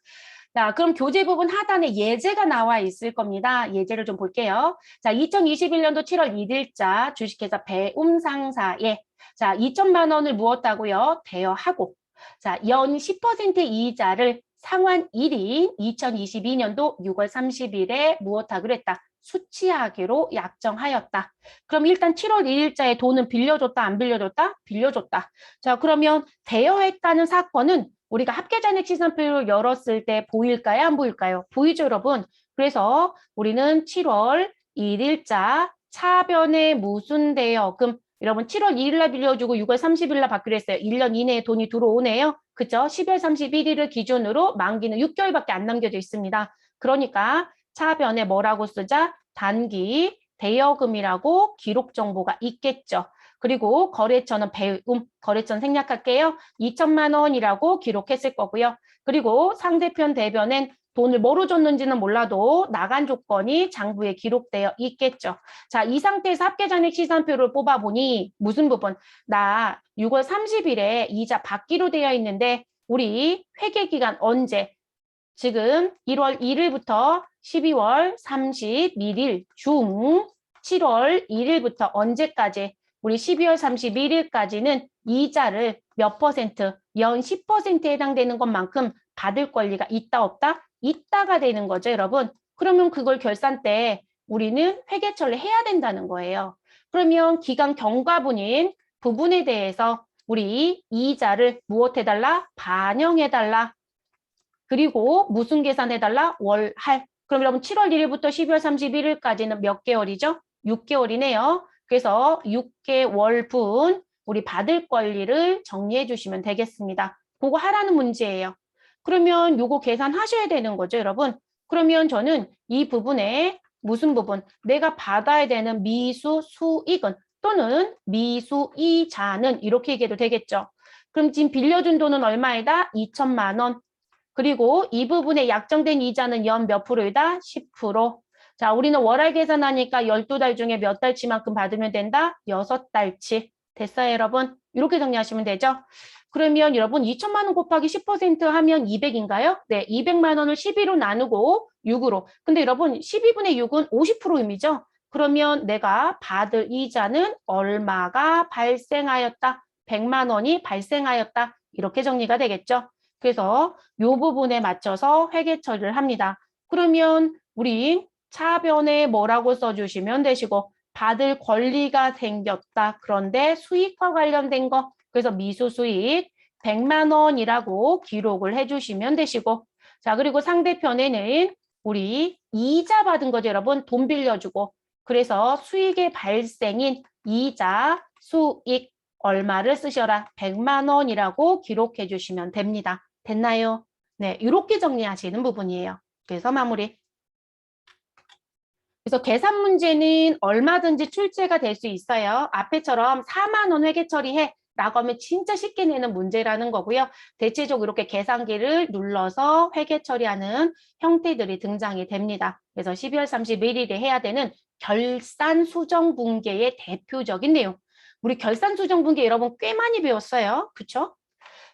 자, 그럼 교재 부분 하단에 예제가 나와 있을 겁니다. 예제를 좀 볼게요. 자, 2021년도 7월 1일자 주식회사 배움상사에 자, 2천만 원을 무었다고요? 대여하고 자, 연 10% 이자를 상환 1인 2022년도 6월 30일에 무엇하기로 했다. 수취하기로 약정하였다. 그럼 일단 7월 1일자에 돈은 빌려줬다, 안 빌려줬다? 빌려줬다. 자, 그러면 대여했다는 사건은 우리가 합계잔액 시산표를 열었을 때 보일까요? 안 보일까요? 보이죠, 여러분? 그래서 우리는 7월 1일자 차변에 무슨 대여금 여러분 7월 2일 날 빌려주고 6월 30일 날 받기로 했어요. 1년 이내에 돈이 들어오네요. 그죠? 10월 31일을 기준으로 만기는 6개월밖에 안 남겨져 있습니다. 그러니까 차변에 뭐라고 쓰자? 단기 대여금이라고 기록 정보가 있겠죠. 그리고 거래처는 거래처는 생략할게요. 2천만 원이라고 기록했을 거고요. 그리고 상대편 대변엔 돈을 뭐로 줬는지는 몰라도 나간 조건이 장부에 기록되어 있겠죠. 자, 이 상태에서 합계잔액 시산표를 뽑아보니 무슨 부분? 나 6월 30일에 이자 받기로 되어 있는데 우리 회계기간 언제? 지금 1월 1일부터 12월 31일 중 7월 1일부터 언제까지? 우리 12월 31일까지는 이자를 몇 퍼센트? 연 10%에 해당되는 것만큼 받을 권리가 있다 없다? 있다가 되는 거죠, 여러분. 그러면 그걸 결산 때 우리는 회계 처리해야 된다는 거예요. 그러면 기간 경과분인 부분에 대해서 우리 이자를 무엇해달라? 반영해달라. 그리고 무슨 계산해달라? 월, 할. 그럼 여러분 7월 1일부터 12월 31일까지는 몇 개월이죠? 6개월이네요. 그래서 6개월분 우리 받을 권리를 정리해 주시면 되겠습니다. 그거 하라는 문제예요. 그러면 요거 계산하셔야 되는 거죠, 여러분. 그러면 저는 이 부분에 무슨 부분? 내가 받아야 되는 미수 수익은 또는 미수 이자는 이렇게 얘기해도 되겠죠. 그럼 지금 빌려준 돈은 얼마이다? 2천만 원. 그리고 이 부분에 약정된 이자는 연 몇 프로이다? 10%. 자, 우리는 월할 계산하니까 12달 중에 몇 달치만큼 받으면 된다? 6달치. 됐어요, 여러분? 이렇게 정리하시면 되죠? 그러면 여러분 2천만 원 곱하기 10% 하면 200인가요? 네, 200만 원을 12로 나누고 6으로. 근데 여러분 12분의 6은 50% 의미죠? 그러면 내가 받을 이자는 얼마가 발생하였다? 100만 원이 발생하였다. 이렇게 정리가 되겠죠? 그래서 이 부분에 맞춰서 회계 처리를 합니다. 그러면 우리 차변에 뭐라고 써주시면 되시고 받을 권리가 생겼다. 그런데 수익과 관련된 거 그래서 미수수익 100만 원이라고 기록을 해주시면 되시고 자 그리고 상대편에는 우리 이자 받은 거죠 여러분 돈 빌려주고 그래서 수익의 발생인 이자 수익 얼마를 쓰셔라 100만 원이라고 기록해 주시면 됩니다. 됐나요? 네, 이렇게 정리하시는 부분이에요. 그래서 마무리. 그래서 계산 문제는 얼마든지 출제가 될 수 있어요. 앞에처럼 4만 원 회계 처리해 라고 하면 진짜 쉽게 내는 문제라는 거고요. 대체적으로 이렇게 계산기를 눌러서 회계 처리하는 형태들이 등장이 됩니다. 그래서 12월 31일에 해야 되는 결산 수정 분계의 대표적인 내용. 우리 결산 수정 분계 여러분 꽤 많이 배웠어요. 그렇죠?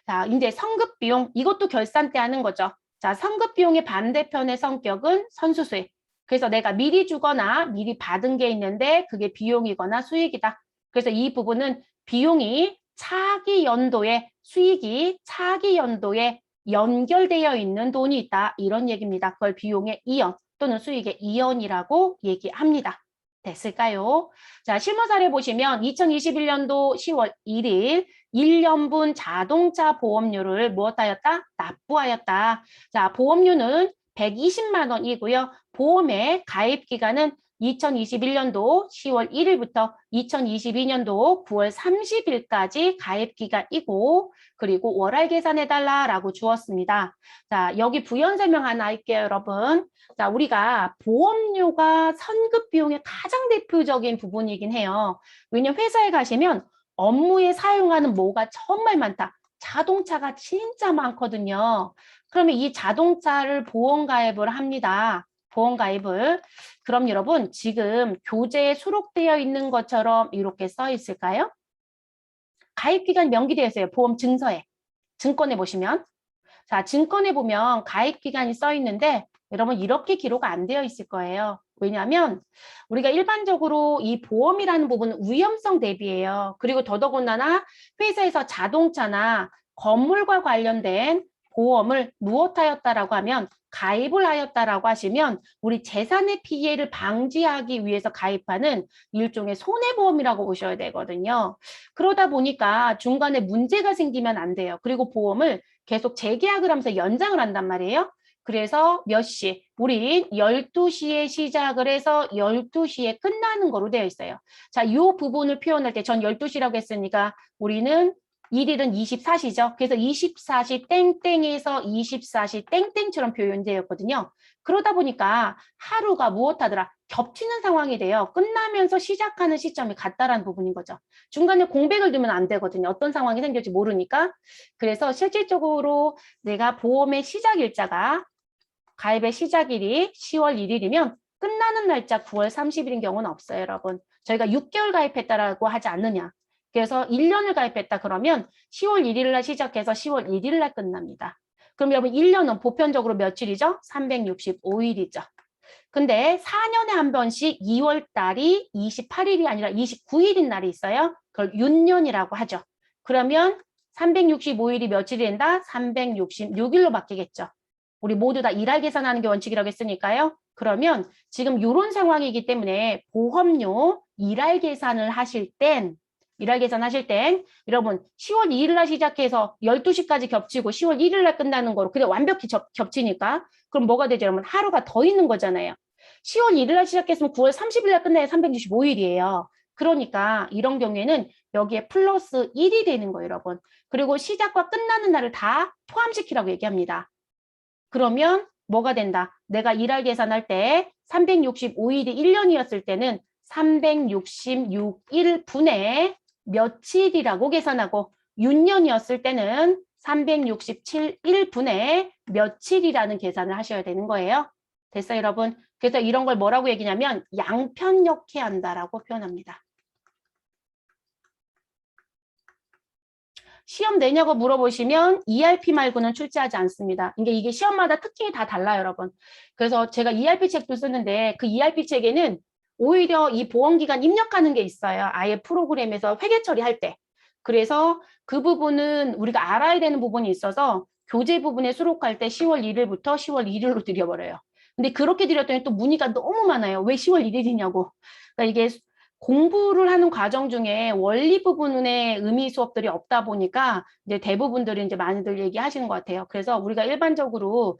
자, 이제 성급 비용 이것도 결산 때 하는 거죠. 자, 성급 비용의 반대편의 성격은 선수수익. 그래서 내가 미리 주거나 미리 받은 게 있는데 그게 비용이거나 수익이다. 그래서 이 부분은 비용이 차기 연도에 수익이 차기 연도에 연결되어 있는 돈이 있다. 이런 얘기입니다. 그걸 비용의 이연 또는 수익의 이연이라고 얘기합니다. 됐을까요? 자, 실무 사례 보시면 2021년도 10월 1일 1년분 자동차 보험료를 무엇하였다? 납부하였다. 자, 보험료는 120만 원이고요. 보험의 가입 기간은 2021년도 10월 1일부터 2022년도 9월 30일까지 가입 기간이고 그리고 월할 계산해달라라고 주었습니다. 자, 여기 부연 설명 하나 할게요, 여러분. 자, 우리가 보험료가 선급 비용의 가장 대표적인 부분이긴 해요. 왜냐면 회사에 가시면 업무에 사용하는 뭐가 정말 많다. 자동차가 진짜 많거든요. 그러면 이 자동차를 보험 가입을 합니다. 보험 가입을. 그럼 여러분 지금 교재에 수록되어 있는 것처럼 이렇게 써 있을까요? 가입 기간이 명기되어 있어요. 보험 증서에. 증권에 보시면. 자, 증권에 보면 가입 기간이 써 있는데 여러분 이렇게 기록 안 되어 있을 거예요. 왜냐하면 우리가 일반적으로 이 보험이라는 부분은 위험성 대비예요. 그리고 더더군다나 회사에서 자동차나 건물과 관련된 보험을 무엇하였다라고 하면 가입을 하였다라고 하시면 우리 재산의 피해를 방지하기 위해서 가입하는 일종의 손해보험이라고 보셔야 되거든요. 그러다 보니까 중간에 문제가 생기면 안 돼요. 그리고 보험을 계속 재계약을 하면서 연장을 한단 말이에요. 그래서 몇 시? 우리 12시에 시작을 해서 12시에 끝나는 거로 되어 있어요. 자, 이 부분을 표현할 때 전 12시라고 했으니까 우리는 일일은 24시죠. 그래서 24시 땡땡에서 24시 땡땡처럼 표현되었거든요. 그러다 보니까 하루가 무엇하더라? 겹치는 상황이 돼요. 끝나면서 시작하는 시점이 같다라는 부분인 거죠. 중간에 공백을 두면 안 되거든요. 어떤 상황이 생길지 모르니까. 그래서 실질적으로 내가 보험의 시작 일자가 가입의 시작일이 10월 1일이면 끝나는 날짜 9월 30일인 경우는 없어요, 여러분. 저희가 6개월 가입했다라고 하지 않느냐. 그래서 1년을 가입했다 그러면 10월 1일 날 시작해서 10월 1일 날 끝납니다. 그럼 여러분 1년은 보편적으로 며칠이죠? 365일이죠. 근데 4년에 한 번씩 2월 달이 28일이 아니라 29일인 날이 있어요. 그걸 윤년이라고 하죠. 그러면 365일이 며칠이 된다? 366일로 바뀌겠죠. 우리 모두 다 일할 계산하는 게 원칙이라고 했으니까요. 그러면 지금 이런 상황이기 때문에 보험료 일할 계산을 하실 땐 여러분 10월 2일 날 시작해서 12시까지 겹치고 10월 1일 날 끝나는 거로 그냥 완벽히 겹치니까 그럼 뭐가 되죠, 여러분? 하루가 더 있는 거잖아요. 10월 1일 날 시작했으면 9월 30일 날 끝나야 365일이에요. 그러니까 이런 경우에는 여기에 플러스 1이 되는 거예요, 여러분. 그리고 시작과 끝나는 날을 다 포함시키라고 얘기합니다. 그러면 뭐가 된다? 내가 일할 계산할 때 365일이 1년이었을 때는 366일 며칠이라고 계산하고 윤년이었을 때는 367일 며칠이라는 계산을 하셔야 되는 거예요. 됐어요, 여러분? 그래서 이런 걸 뭐라고 얘기냐면 양편역해한다라고 표현합니다. 시험 내냐고 물어보시면 ERP 말고는 출제하지 않습니다. 이게 시험마다 특징이 다 달라요, 여러분. 그래서 제가 ERP 책도 쓰는데 그 ERP 책에는 오히려 이 보험기간 입력하는 게 있어요. 아예 프로그램에서 회계 처리할 때. 그래서 그 부분은 우리가 알아야 되는 부분이 있어서 교재 부분에 수록할 때 10월 1일부터 10월 1일로 드려버려요. 근데 그렇게 드렸더니 또 문의가 너무 많아요. 왜 10월 1일이냐고. 그러니까 이게 공부를 하는 과정 중에 원리 부분의 의미 수업들이 없다 보니까 이제 대부분들이 이제 많이들 얘기하시는 것 같아요. 그래서 우리가 일반적으로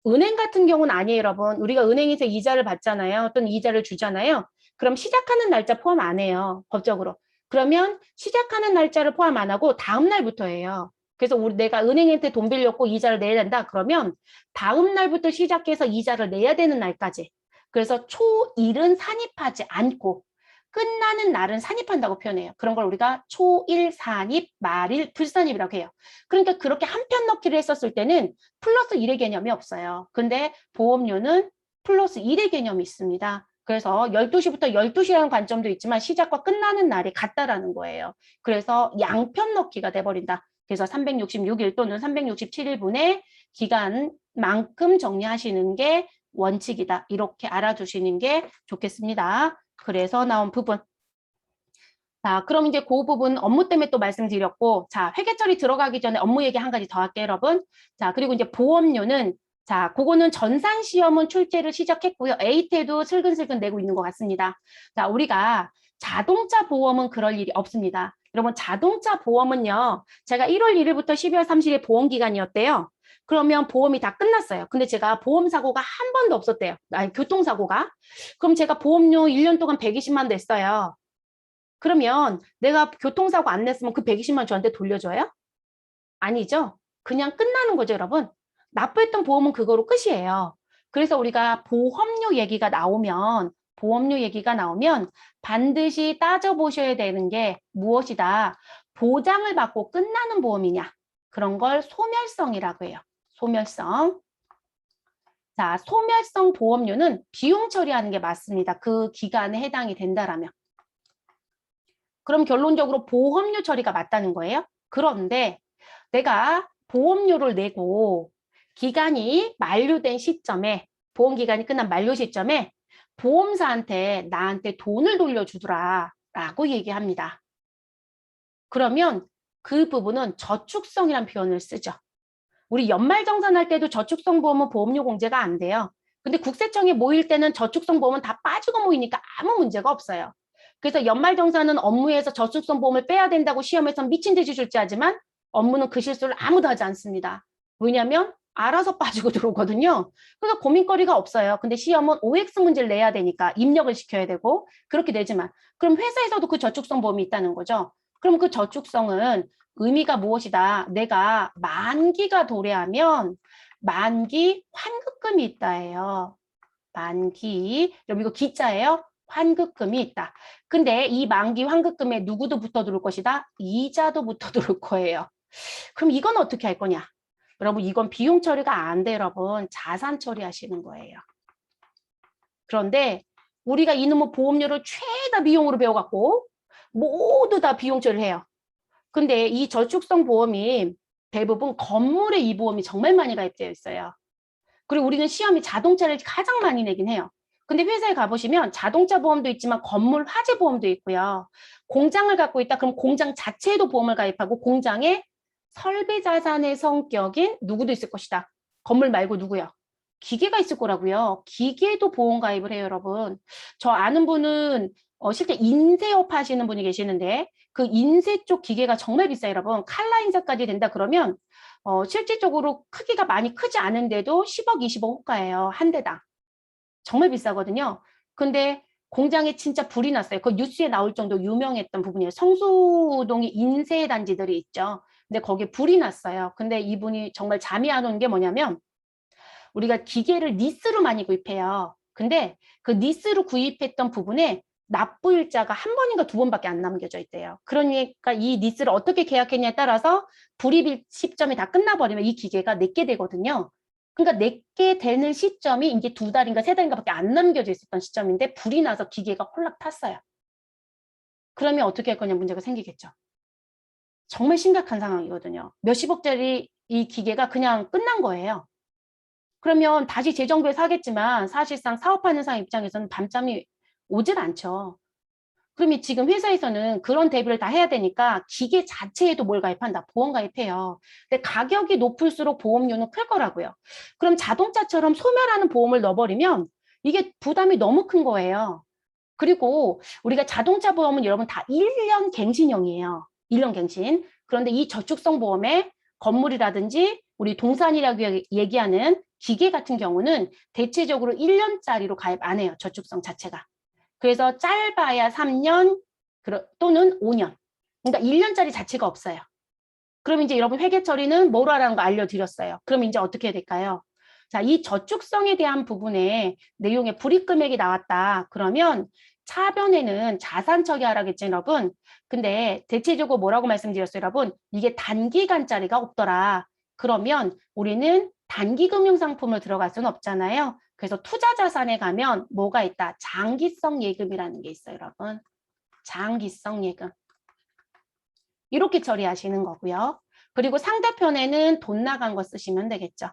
은행 같은 경우는 아니에요, 여러분. 우리가 은행에서 이자를 받잖아요. 또는 이자를 주잖아요. 그럼 시작하는 날짜 포함 안 해요, 법적으로. 그러면 시작하는 날짜를 포함 안 하고 다음 날부터예요. 그래서 내가 은행한테 돈 빌렸고 이자를 내야 된다. 그러면 다음 날부터 시작해서 이자를 내야 되는 날까지. 그래서 초일은 산입하지 않고 끝나는 날은 산입한다고 표현해요. 그런 걸 우리가 초일 산입, 말일, 불산입이라고 해요. 그러니까 그렇게 한 편 넣기를 했었을 때는 플러스 1의 개념이 없어요. 근데 보험료는 플러스 1의 개념이 있습니다. 그래서 12시부터 12시라는 관점도 있지만 시작과 끝나는 날이 같다라는 거예요. 그래서 양편 넣기가 돼버린다. 그래서 366일 또는 367일분의 기간만큼 정리하시는 게 원칙이다. 이렇게 알아두시는 게 좋겠습니다. 그래서 나온 부분. 자, 그럼 이제 그 부분 업무 때문에 또 말씀드렸고, 자, 회계 처리 들어가기 전에 업무 얘기 한 가지 더 할게요, 여러분. 자, 그리고 이제 보험료는, 자, 그거는 전산 시험은 출제를 시작했고요. A태도 슬근슬근 내고 있는 것 같습니다. 자, 우리가 자동차 보험은 그럴 일이 없습니다. 여러분, 자동차 보험은요, 제가 1월 1일부터 12월 30일 보험 기간이었대요. 그러면 보험이 다 끝났어요. 근데 제가 보험 사고가 한 번도 없었대요. 아니, 교통사고가. 그럼 제가 보험료 1년 동안 120만 냈어요. 그러면 내가 교통사고 안 냈으면 그 120만 저한테 돌려줘요? 아니죠. 그냥 끝나는 거죠, 여러분. 납부했던 보험은 그거로 끝이에요. 그래서 우리가 보험료 얘기가 나오면 반드시 따져보셔야 되는 게 무엇이다. 보장을 받고 끝나는 보험이냐. 그런 걸 소멸성이라고 해요. 소멸성. 자, 소멸성 보험료는 비용 처리하는 게 맞습니다. 그 기간에 해당이 된다라면. 그럼 결론적으로 보험료 처리가 맞다는 거예요. 그런데 내가 보험료를 내고 기간이 만료된 시점에, 보험기간이 끝난 만료 시점에 보험사한테 나한테 돈을 돌려주더라 라고 얘기합니다. 그러면 그 부분은 저축성이라는 표현을 쓰죠. 우리 연말정산할 때도 저축성 보험은 보험료 공제가 안 돼요. 근데 국세청에 모일 때는 저축성 보험은 다 빠지고 모이니까 아무 문제가 없어요. 그래서 연말정산은 업무에서 저축성 보험을 빼야 된다고 시험에서 미친 듯이 출제하지만 업무는 그 실수를 아무도 하지 않습니다. 왜냐하면 알아서 빠지고 들어오거든요. 그래서 고민거리가 없어요. 근데 시험은 OX 문제를 내야 되니까 입력을 시켜야 되고 그렇게 되지만 그럼 회사에서도 그 저축성 보험이 있다는 거죠. 그럼 그 저축성은 의미가 무엇이다? 내가 만기가 도래하면 만기 환급금이 있다예요. 만기, 여러분 이거 기자예요. 환급금이 있다. 근데 이 만기 환급금에 누구도 붙어 들어올 것이다? 이자도 붙어 들어올 거예요. 그럼 이건 어떻게 할 거냐? 여러분 이건 비용 처리가 안 돼, 여러분. 자산 처리하시는 거예요. 그런데 우리가 이놈의 보험료를 최다 비용으로 배워갖고 모두 다 비용 처리를 해요. 근데 이 저축성 보험이 대부분 건물에 이 보험이 정말 많이 가입되어 있어요. 그리고 우리는 시험이 자동차를 가장 많이 내긴 해요. 근데 회사에 가보시면 자동차 보험도 있지만 건물 화재 보험도 있고요. 공장을 갖고 있다 그럼 공장 자체에도 보험을 가입하고 공장에 설비 자산의 성격인 누구도 있을 것이다. 건물 말고 누구요? 기계가 있을 거라고요. 기계도 보험 가입을 해요, 여러분. 저 아는 분은 실제 인쇄업 하시는 분이 계시는데 그 인쇄 쪽 기계가 정말 비싸요, 여러분. 칼라 인쇄까지 된다 그러면 실질적으로 크기가 많이 크지 않은데도 10억, 20억 호가예요. 한 대당. 정말 비싸거든요. 근데 공장에 진짜 불이 났어요. 그 뉴스에 나올 정도 유명했던 부분이에요. 성수동이 인쇄 단지들이 있죠. 근데 거기에 불이 났어요. 근데 이분이 정말 잠이 안 오는 게 뭐냐면 우리가 기계를 니스로 많이 구입해요. 근데 그 니스로 구입했던 부분에 납부일자가 한 번인가 두 번밖에 안 남겨져 있대요. 그러니까 이 니스를 어떻게 계약했냐에 따라서 불이익 시점이 다 끝나버리면 이 기계가 내게 되거든요. 그러니까 내게 되는 시점이 이제 두 달인가 세 달인가밖에 안 남겨져 있었던 시점인데 불이 나서 기계가 홀락 탔어요. 그러면 어떻게 할 거냐 문제가 생기겠죠. 정말 심각한 상황이거든요. 몇십억짜리 이 기계가 그냥 끝난 거예요. 그러면 다시 재정비해서 하겠지만 사실상 사업하는 사람 입장에서는 밤잠이 오질 않죠. 그러면 지금 회사에서는 그런 대비를 다 해야 되니까 기계 자체에도 뭘 가입한다? 보험 가입해요. 근데 가격이 높을수록 보험료는 클 거라고요. 그럼 자동차처럼 소멸하는 보험을 넣어버리면 이게 부담이 너무 큰 거예요. 그리고 우리가 자동차 보험은 여러분 다 1년 갱신형이에요. 1년 갱신. 그런데 이 저축성 보험에 건물이라든지 우리 동산이라고 얘기하는 기계 같은 경우는 대체적으로 1년짜리로 가입 안 해요. 저축성 자체가. 그래서 짧아야 3년 또는 5년. 그러니까 1년짜리 자체가 없어요. 그럼 이제 여러분 회계 처리는 뭐로 하라는 거 알려드렸어요. 그럼 이제 어떻게 해야 될까요? 자, 이 저축성에 대한 부분에 내용에 불이익 금액이 나왔다. 그러면 차변에는 자산 처리하라겠죠, 여러분. 근데 대체적으로 뭐라고 말씀드렸어요, 여러분? 이게 단기간짜리가 없더라. 그러면 우리는 단기 금융 상품을 들어갈 수는 없잖아요. 그래서 투자 자산에 가면 뭐가 있다? 장기성 예금이라는 게 있어요, 여러분. 장기성 예금. 이렇게 처리하시는 거고요. 그리고 상대편에는 돈 나간 거 쓰시면 되겠죠.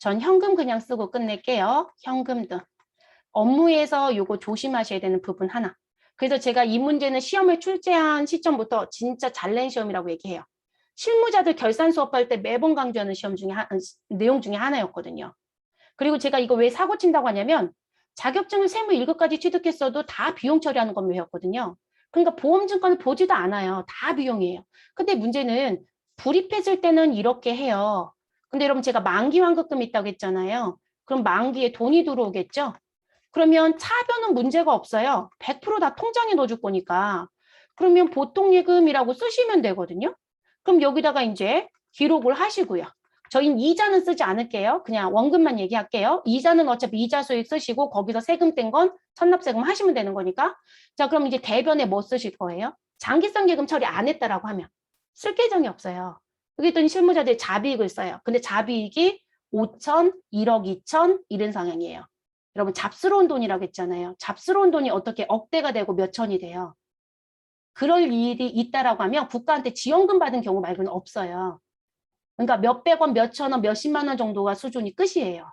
전 현금 그냥 쓰고 끝낼게요. 현금 등. 업무에서 요거 조심하셔야 되는 부분 하나. 그래서 제가 이 문제는 시험을 출제한 시점부터 진짜 잘 낸 시험이라고 얘기해요. 실무자들 결산 수업할 때 매번 강조하는 내용 중에 하나였거든요. 그리고 제가 이거 왜 사고 친다고 하냐면 자격증을 세무 1급까지 취득했어도 다 비용 처리하는 것만 외웠거든요. 그러니까 보험증권을 보지도 않아요. 다 비용이에요. 근데 문제는 불입했을 때는 이렇게 해요. 근데 여러분 제가 만기 환급금이 있다고 했잖아요. 그럼 만기에 돈이 들어오겠죠? 그러면 차변은 문제가 없어요. 100%다 통장에 넣어줄 거니까. 그러면 보통 예금이라고 쓰시면 되거든요. 그럼 여기다가 이제 기록을 하시고요. 저희는 이자는 쓰지 않을게요. 그냥 원금만 얘기할게요. 이자는 어차피 이자 수익 쓰시고 거기서 세금 뗀 건 선납세금 하시면 되는 거니까. 자, 그럼 이제 대변에 뭐 쓰실 거예요? 장기성 예금 처리 안 했다라고 하면 쓸 계정이 없어요. 그랬더니 실무자들이 자비익을 써요. 근데 자비익이 5천, 1억 2천 이런 상황이에요. 여러분 잡스러운 돈이라고 했잖아요. 잡스러운 돈이 어떻게 억대가 되고 몇 천이 돼요. 그럴 일이 있다라고 하면 국가한테 지원금 받은 경우 말고는 없어요. 그러니까 몇백 원, 몇천 원, 몇십만 원 정도가 수준이 끝이에요.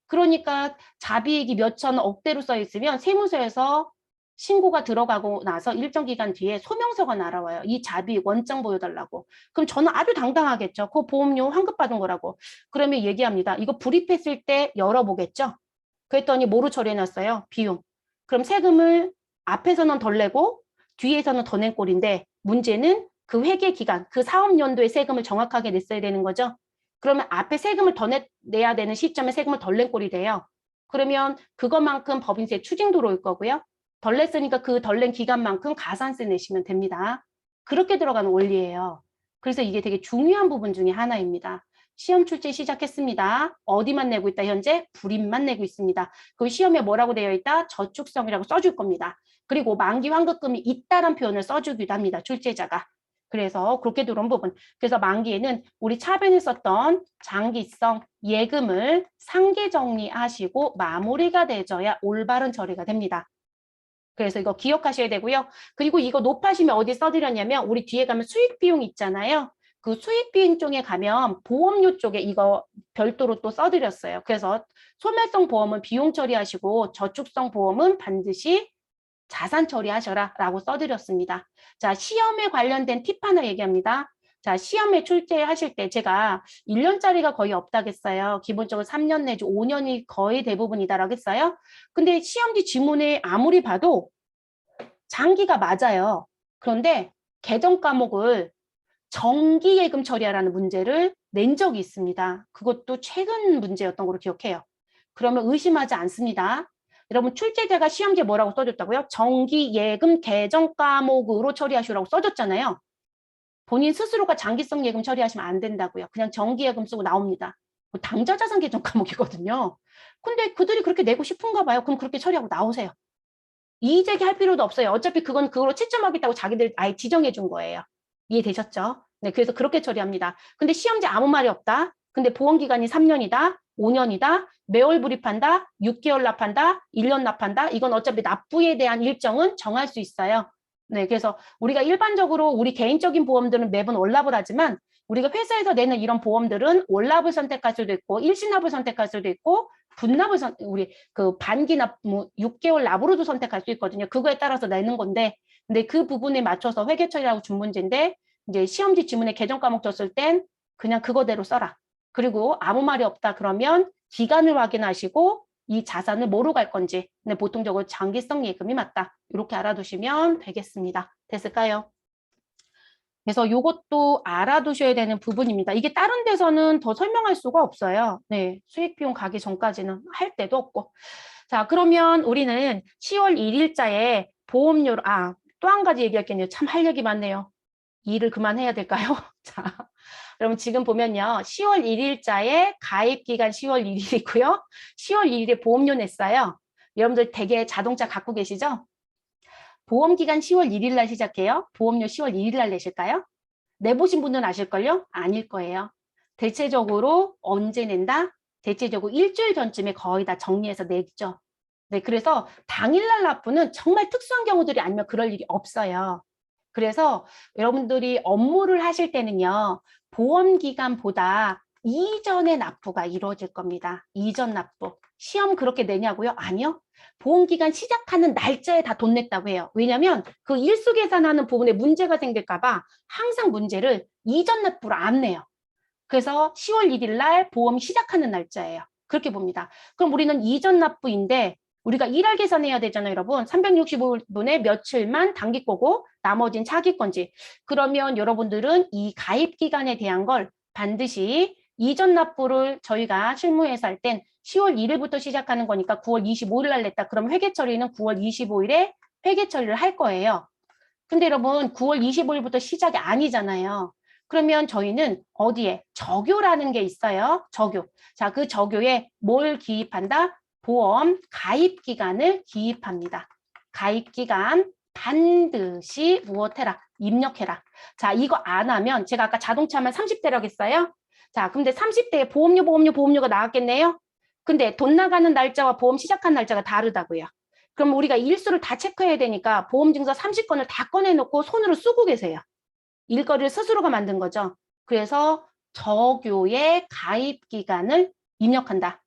그러니까 자비익이 몇천 원 억대로 써 있으면 세무서에서 신고가 들어가고 나서 일정 기간 뒤에 소명서가 날아와요. 이 자비익 원장 보여달라고. 그럼 저는 아주 당당하겠죠. 그 보험료 환급받은 거라고. 그러면 얘기합니다. 이거 불입했을 때 열어보겠죠. 그랬더니 뭐로 처리해놨어요? 비용. 그럼 세금을 앞에서는 덜 내고 뒤에서는 더 낸 꼴인데 문제는 그 회계 기간, 그 사업연도의 세금을 정확하게 냈어야 되는 거죠. 그러면 앞에 세금을 더 내야 되는 시점에 세금을 덜 낸 꼴이 돼요. 그러면 그것만큼 법인세 추징 들어올 거고요. 덜 냈으니까 그 덜 낸 기간만큼 가산세 내시면 됩니다. 그렇게 들어가는 원리예요. 그래서 이게 되게 중요한 부분 중에 하나입니다. 시험 출제 시작했습니다. 어디만 내고 있다 현재? 불입만 내고 있습니다. 그 시험에 뭐라고 되어 있다? 저축성이라고 써줄 겁니다. 그리고 만기 환급금이 있다란 표현을 써주기도 합니다. 출제자가. 그래서 그렇게 들어온 부분. 그래서 만기에는 우리 차변에 썼던 장기성 예금을 상계 정리하시고 마무리가 되져야 올바른 처리가 됩니다. 그래서 이거 기억하셔야 되고요. 그리고 이거 높아시면 어디 써드렸냐면 우리 뒤에 가면 수익 비용 있잖아요. 그 수익 비용 쪽에 가면 보험료 쪽에 이거 별도로 또 써드렸어요. 그래서 소멸성 보험은 비용 처리하시고 저축성 보험은 반드시 자산 처리하셔라 라고 써드렸습니다. 자, 시험에 관련된 팁 하나 얘기합니다. 자, 시험에 출제하실 때 제가 1년짜리가 거의 없다겠어요. 기본적으로 3년 내지 5년이 거의 대부분이다라고 했어요. 근데 시험지 지문에 아무리 봐도 장기가 맞아요. 그런데 개정 과목을 정기예금 처리하라는 문제를 낸 적이 있습니다. 그것도 최근 문제였던 걸로 기억해요. 그러면 의심하지 않습니다. 여러분 출제자가 시험지에 뭐라고 써줬다고요? 정기예금 개정 과목으로 처리하시라고 써줬잖아요. 본인 스스로가 장기성 예금 처리하시면 안 된다고요. 그냥 정기예금 쓰고 나옵니다. 당좌자산 개정 과목이거든요. 근데 그들이 그렇게 내고 싶은가 봐요. 그럼 그렇게 처리하고 나오세요. 이의제기 할 필요도 없어요. 어차피 그건 그걸로 채점하겠다고 자기들 아예 지정해 준 거예요. 이해되셨죠? 네, 그래서 그렇게 처리합니다. 근데 시험지 아무 말이 없다. 근데 보험기간이 3년이다, 5년이다, 매월 불입한다, 6개월 납한다, 1년 납한다. 이건 어차피 납부에 대한 일정은 정할 수 있어요. 네, 그래서 우리가 일반적으로 우리 개인적인 보험들은 매번 월납을 하지만 우리가 회사에서 내는 이런 보험들은 월납을 선택할 수도 있고 일시납을 선택할 수도 있고 분납을 우리 그 반기납 뭐 6개월 납으로도 선택할 수 있거든요. 그거에 따라서 내는 건데 근데 그 부분에 맞춰서 회계 처리라고 준 문제인데 이제 시험지 지문에 개정 과목 줬을 땐 그냥 그거대로 써라. 그리고 아무 말이 없다 그러면 기간을 확인하시고 이 자산을 뭐로 갈 건지. 근데 보통적으로 장기성 예금이 맞다. 이렇게 알아두시면 되겠습니다. 됐을까요? 그래서 이것도 알아두셔야 되는 부분입니다. 이게 다른 데서는 더 설명할 수가 없어요. 네, 수익 비용 가기 전까지는 할 데도 없고. 자, 그러면 우리는 10월 1일자에 보험료로 또 한 가지 얘기할게요. 참 할 얘기 많네요. 일을 그만해야 될까요? 자, 그럼 지금 보면요. 10월 1일자에 가입기간 10월 1일이고요. 10월 1일에 보험료 냈어요. 여러분들 대개 자동차 갖고 계시죠? 보험기간 10월 1일 날 시작해요. 보험료 10월 1일 날 내실까요? 내보신 분들은 아실걸요? 아닐 거예요. 대체적으로 언제 낸다? 대체적으로 일주일 전쯤에 거의 다 정리해서 내죠. 네, 그래서 당일날 납부는 정말 특수한 경우들이 아니면 그럴 일이 없어요. 그래서 여러분들이 업무를 하실 때는요, 보험기간보다 이전의 납부가 이루어질 겁니다. 이전 납부. 시험 그렇게 내냐고요? 아니요. 보험기간 시작하는 날짜에 다 돈 냈다고 해요. 왜냐하면 그 일수 계산하는 부분에 문제가 생길까 봐 항상 문제를 이전 납부로 안 내요. 그래서 10월 1일 날 보험 시작하는 날짜예요. 그렇게 봅니다. 그럼 우리는 이전 납부인데 우리가 일할 계산해야 되잖아요, 여러분. 365분의 며칠만 단기 거고 나머지는 차기 건지. 그러면 여러분들은 이 가입 기간에 대한 걸 반드시 이전 납부를 저희가 실무에서 할 땐 10월 1일부터 시작하는 거니까 9월 25일 날 냈다. 그럼 회계 처리는 9월 25일에 회계 처리를 할 거예요. 근데 여러분 9월 25일부터 시작이 아니잖아요. 그러면 저희는 어디에 적요라는 게 있어요. 적요. 자, 그 적요에 뭘 기입한다? 보험 가입 기간을 기입합니다. 가입 기간 반드시 무엇해라? 입력해라. 자, 이거 안 하면 제가 아까 자동차만 30대라고 했어요. 자, 근데 30대에 보험료가 나왔겠네요. 근데 돈 나가는 날짜와 보험 시작한 날짜가 다르다고요. 그럼 우리가 일수를 다 체크해야 되니까 보험증서 30건을 다 꺼내놓고 손으로 쓰고 계세요. 일거리를 스스로가 만든 거죠. 그래서 적요의 가입 기간을 입력한다.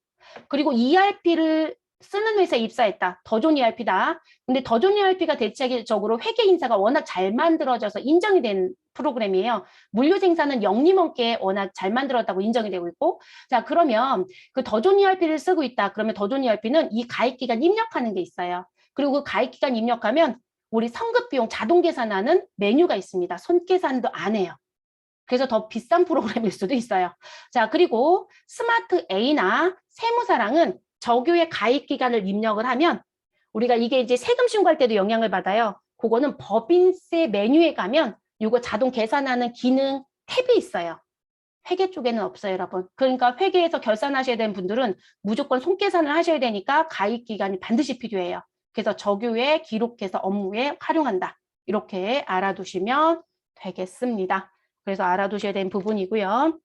그리고 ERP를 쓰는 회사에 입사했다. 더 좋은 ERP다. 근데 더 좋은 ERP가 대체적으로 회계 인사가 워낙 잘 만들어져서 인정이 된 프로그램이에요. 물류 생산은 영림없게 워낙 잘 만들었다고 인정이 되고 있고. 자, 그러면 그 더 좋은 ERP를 쓰고 있다. 그러면 더 좋은 ERP는 이 가입기간 입력하는 게 있어요. 그리고 그 가입기간 입력하면 우리 성급비용 자동 계산하는 메뉴가 있습니다. 손계산도 안 해요. 그래서 더 비싼 프로그램일 수도 있어요. 자, 그리고 스마트 A나 세무사랑은 적요의 가입 기간을 입력을 하면 우리가 이게 이제 세금 신고할 때도 영향을 받아요. 그거는 법인세 메뉴에 가면 이거 자동 계산하는 기능 탭이 있어요. 회계 쪽에는 없어요, 여러분. 그러니까 회계에서 결산하셔야 되는 분들은 무조건 손계산을 하셔야 되니까 가입 기간이 반드시 필요해요. 그래서 적요에 기록해서 업무에 활용한다. 이렇게 알아두시면 되겠습니다. 그래서 알아두셔야 되는 부분이고요.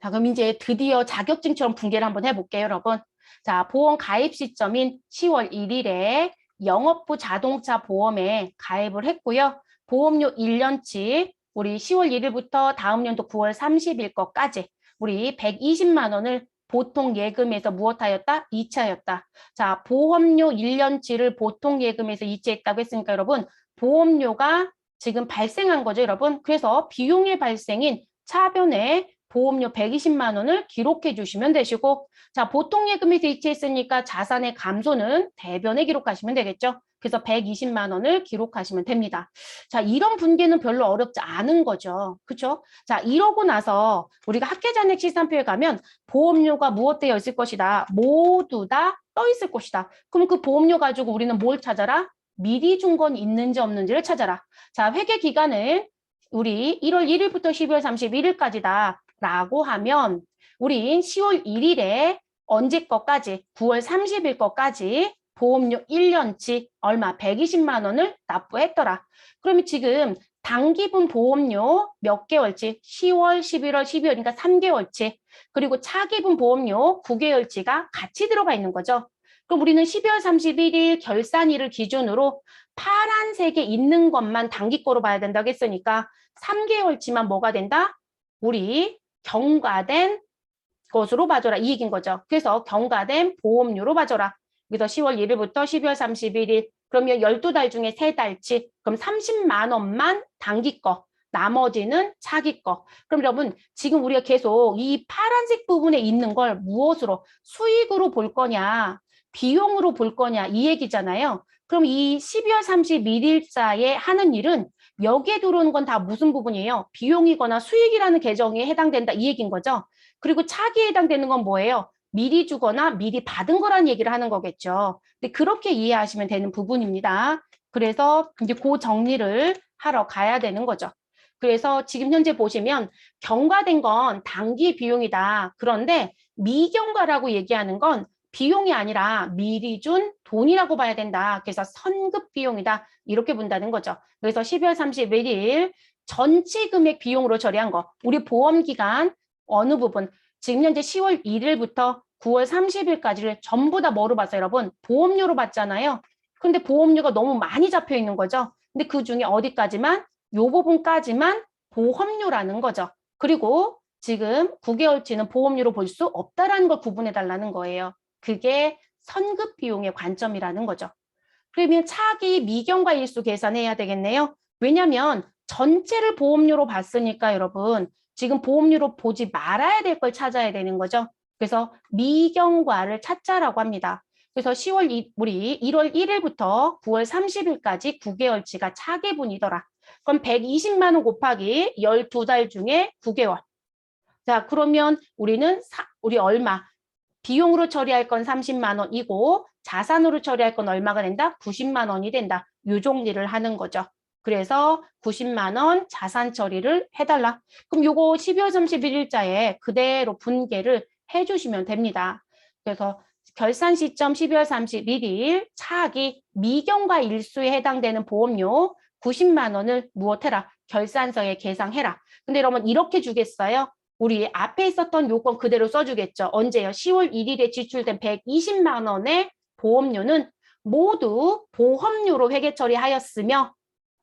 자, 그럼 이제 드디어 자격증처럼 분개를 한번 해볼게요, 여러분. 자, 보험 가입 시점인 10월 1일에 영업부 자동차 보험에 가입을 했고요. 보험료 1년치 우리 10월 1일부터 다음 연도 9월 30일 거까지 우리 120만 원을 보통 예금에서 무엇하였다? 이체하였다. 자, 보험료 1년치를 보통 예금에서 이체했다고 했으니까 여러분, 보험료가 지금 발생한 거죠, 여러분. 그래서 비용의 발생인 차변에 보험료 120만 원을 기록해 주시면 되시고, 자, 보통 예금에서 이체했으니까 자산의 감소는 대변에 기록하시면 되겠죠. 그래서 120만 원을 기록하시면 됩니다. 자, 이런 분개는 별로 어렵지 않은 거죠. 그렇죠? 자, 이러고 나서 우리가 학계잔액 시산표에 가면 보험료가 무엇되어 있을 것이다. 모두 다 떠 있을 것이다. 그럼 그 보험료 가지고 우리는 뭘 찾아라? 미리 준 건 있는지 없는지를 찾아라. 자, 회계 기간은 우리 1월 1일부터 12월 31일까지다. 라고 하면 우린 10월 1일에 언제 거까지 9월 30일 거까지 보험료 1년치 얼마 120만 원을 납부했더라. 그러면 지금 단기분 보험료 몇 개월치 10월, 11월, 12월 그러니까 3개월치 그리고 차기분 보험료 9개월치가 같이 들어가 있는 거죠. 그럼 우리는 12월 31일 결산일을 기준으로 파란색에 있는 것만 단기 거로 봐야 된다고 했으니까 3개월치만 뭐가 된다? 우리 경과된 것으로 봐줘라. 이 얘기인 거죠. 그래서 경과된 보험료로 봐줘라. 그래서 10월 1일부터 12월 31일 그러면 12달 중에 3달치 그럼 30만 원만 단기 거 나머지는 차기 거. 그럼 여러분 지금 우리가 계속 이 파란색 부분에 있는 걸 무엇으로 수익으로 볼 거냐 비용으로 볼 거냐 이 얘기잖아요. 그럼 이 12월 31일자에 하는 일은 여기에 들어오는 건 다 무슨 부분이에요? 비용이거나 수익이라는 계정에 해당된다 이 얘기인 거죠. 그리고 차기에 해당되는 건 뭐예요? 미리 주거나 미리 받은 거라는 얘기를 하는 거겠죠. 근데 그렇게 이해하시면 되는 부분입니다. 그래서 이제 그 정리를 하러 가야 되는 거죠. 그래서 지금 현재 보시면 경과된 건 단기 비용이다. 그런데 미경과라고 얘기하는 건 비용이 아니라 미리 준 돈이라고 봐야 된다. 그래서 선급 비용이다. 이렇게 본다는 거죠. 그래서 12월 31일 전체 금액 비용으로 처리한 거. 우리 보험기간 어느 부분 지금 현재 10월 1일부터 9월 30일까지를 전부 다 뭐로 봤어요, 여러분? 보험료로 봤잖아요. 근데 보험료가 너무 많이 잡혀 있는 거죠. 근데 그 중에 어디까지만? 요 부분까지만 보험료라는 거죠. 그리고 지금 9개월치는 보험료로 볼 수 없다라는 걸 구분해 달라는 거예요. 그게 선급 비용의 관점이라는 거죠. 그러면 차기 미경과 일수 계산해야 되겠네요. 왜냐하면 전체를 보험료로 봤으니까 여러분 지금 보험료로 보지 말아야 될 걸 찾아야 되는 거죠. 그래서 미경과를 찾자라고 합니다. 그래서 우리 1월 1일부터 9월 30일까지 9개월치가 차계분이더라. 그럼 120만 원 곱하기 12달 중에 9개월. 자, 그러면 우리 얼마? 비용으로 처리할 건 30만 원이고 자산으로 처리할 건 얼마가 된다? 90만 원이 된다. 요 정리를 하는 거죠. 그래서 90만 원 자산 처리를 해달라. 그럼 요거 12월 31일자에 그대로 분개를 해주시면 됩니다. 그래서 결산 시점 12월 31일 차기 미경과 일수에 해당되는 보험료 90만 원을 무엇해라? 결산서에 계상해라. 근데 여러분 이렇게 주겠어요? 우리 앞에 있었던 요건 그대로 써주겠죠. 언제요? 10월 1일에 지출된 120만 원의 보험료는 모두 보험료로 회계 처리하였으며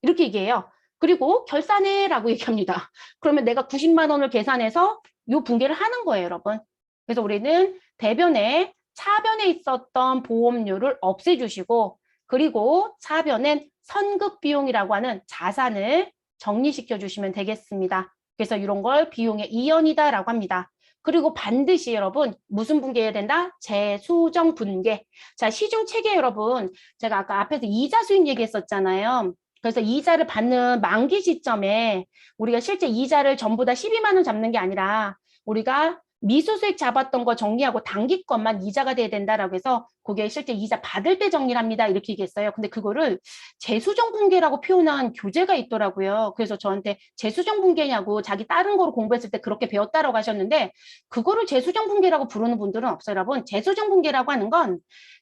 이렇게 얘기해요. 그리고 결산해라고 얘기합니다. 그러면 내가 90만 원을 계산해서 요 분개를 하는 거예요, 여러분. 그래서 우리는 대변에 차변에 있었던 보험료를 없애주시고 그리고 차변엔 선급 비용이라고 하는 자산을 정리시켜 주시면 되겠습니다. 그래서 이런 걸 비용의 이연이다라고 합니다. 그리고 반드시 여러분 무슨 분개해야 된다? 재수정 분개. 자, 시중 체계 여러분 제가 아까 앞에서 이자 수익 얘기했었잖아요. 그래서 이자를 받는 만기 시점에 우리가 실제 이자를 전부 다 12만 원 잡는 게 아니라 우리가 미수수익 잡았던 거 정리하고 단기 것만 이자가 돼야 된다라고 해서 그게 실제 이자 받을 때 정리를 합니다. 이렇게 얘기했어요. 근데 그거를 재수정 붕괴라고 표현한 교재가 있더라고요. 그래서 저한테 재수정 붕괴냐고 자기 다른 거로 공부했을 때 그렇게 배웠다라고 하셨는데 그거를 재수정 붕괴라고 부르는 분들은 없어요, 여러분. 재수정 붕괴라고 하는 건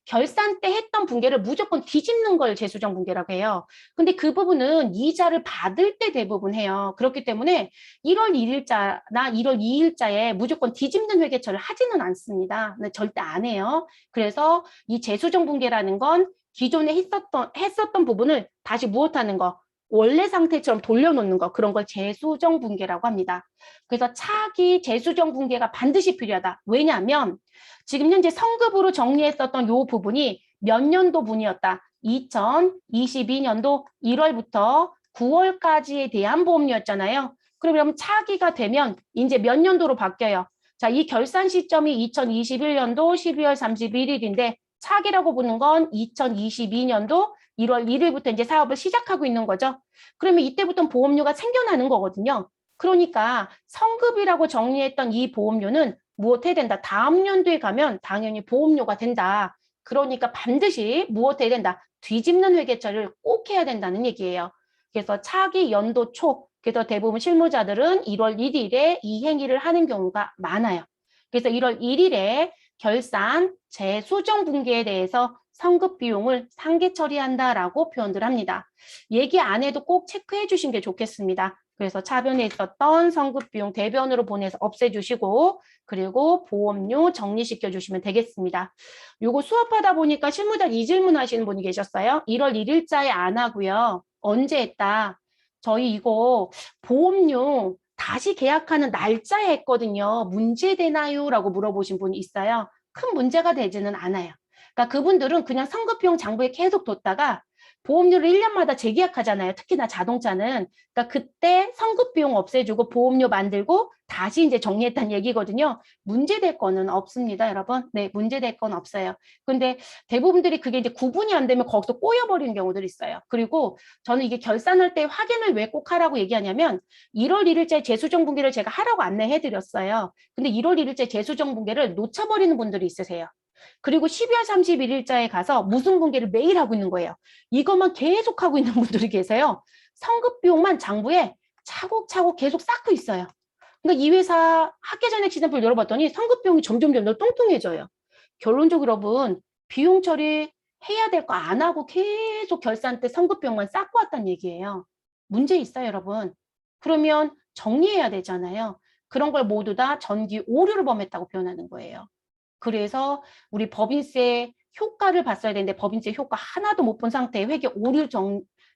결산 때 했던 붕괴를 무조건 뒤집는 걸 재수정 붕괴라고 해요. 근데 그 부분은 이자를 받을 때 대부분 해요. 그렇기 때문에 1월 1일자나 1월 2일자에 무조건 뒤집는 회계처를 하지는 않습니다. 네, 절대 안 해요. 그래서 이 재수정 붕괴라는 건 기존에 했었던 부분을 다시 무엇하는 거, 원래 상태처럼 돌려놓는 거, 그런 걸 재수정 붕괴라고 합니다. 그래서 차기 재수정 붕괴가 반드시 필요하다. 왜냐하면 지금 현재 성급으로 정리했었던 이 부분이 몇 년도 분이었다. 2022년도 1월부터 9월까지에 대한 보험료였잖아요. 그러면 차기가 되면 이제 몇 년도로 바뀌어요. 자, 이 결산 시점이 2021년도 12월 31일인데 차기라고 보는 건 2022년도 1월 1일부터 이제 사업을 시작하고 있는 거죠. 그러면 이때부터 보험료가 생겨나는 거거든요. 그러니까 성급이라고 정리했던 이 보험료는 무엇 해야 된다? 다음 연도에 가면 당연히 보험료가 된다. 그러니까 반드시 무엇 해야 된다? 뒤집는 회계처리를 꼭 해야 된다는 얘기예요. 그래서 차기 연도 초, 그래서 대부분 실무자들은 1월 1일에 이 행위를 하는 경우가 많아요. 그래서 1월 1일에 결산, 재수정 분기에 대해서 성급 비용을 상계 처리한다라고 표현들 합니다. 얘기 안 해도 꼭 체크해 주신 게 좋겠습니다. 그래서 차변에 있었던 성급 비용 대변으로 보내서 없애주시고 그리고 보험료 정리시켜 주시면 되겠습니다. 요거 수업하다 보니까 실무자 이 질문 하시는 분이 계셨어요. 1월 1일자에 안 하고요. 언제 했다? 저희 이거 보험료 다시 계약하는 날짜에 했거든요. 문제되나요? 라고 물어보신 분이 있어요. 큰 문제가 되지는 않아요. 그러니까 그분들은 그냥 성급비용 장부에 계속 뒀다가 보험료를 1년마다 재계약하잖아요. 특히나 자동차는. 그러니까 그때 성급비용 없애주고 보험료 만들고 다시 이제 정리했다는 얘기거든요. 문제될 거는 없습니다, 여러분. 네, 문제될 건 없어요. 근데 대부분들이 그게 이제 구분이 안 되면 거기서 꼬여버리는 경우들이 있어요. 그리고 저는 이게 결산할 때 확인을 왜 꼭 하라고 얘기하냐면 1월 1일째 재수정 분기를 제가 하라고 안내해드렸어요. 근데 1월 1일째 재수정 분기를 놓쳐버리는 분들이 있으세요. 그리고 12월 31일자에 가서 무슨 분기를 매일 하고 있는 거예요. 이것만 계속 하고 있는 분들이 계세요. 성급 비용만 장부에 차곡차곡 계속 쌓고 있어요. 그러니까 이 회사 학계전액 시장표를 열어봤더니 성급 비용이 점점 더 뚱뚱해져요. 결론적으로 여러분 비용 처리 해야 될 거 안 하고 계속 결산 때 성급 비용만 쌓고 왔다는 얘기예요. 문제 있어요, 여러분. 그러면 정리해야 되잖아요. 그런 걸 모두 다 전기 오류를 범했다고 표현하는 거예요. 그래서 우리 법인세 효과를 봤어야 되는데 법인세 효과 하나도 못 본 상태에 회계 오류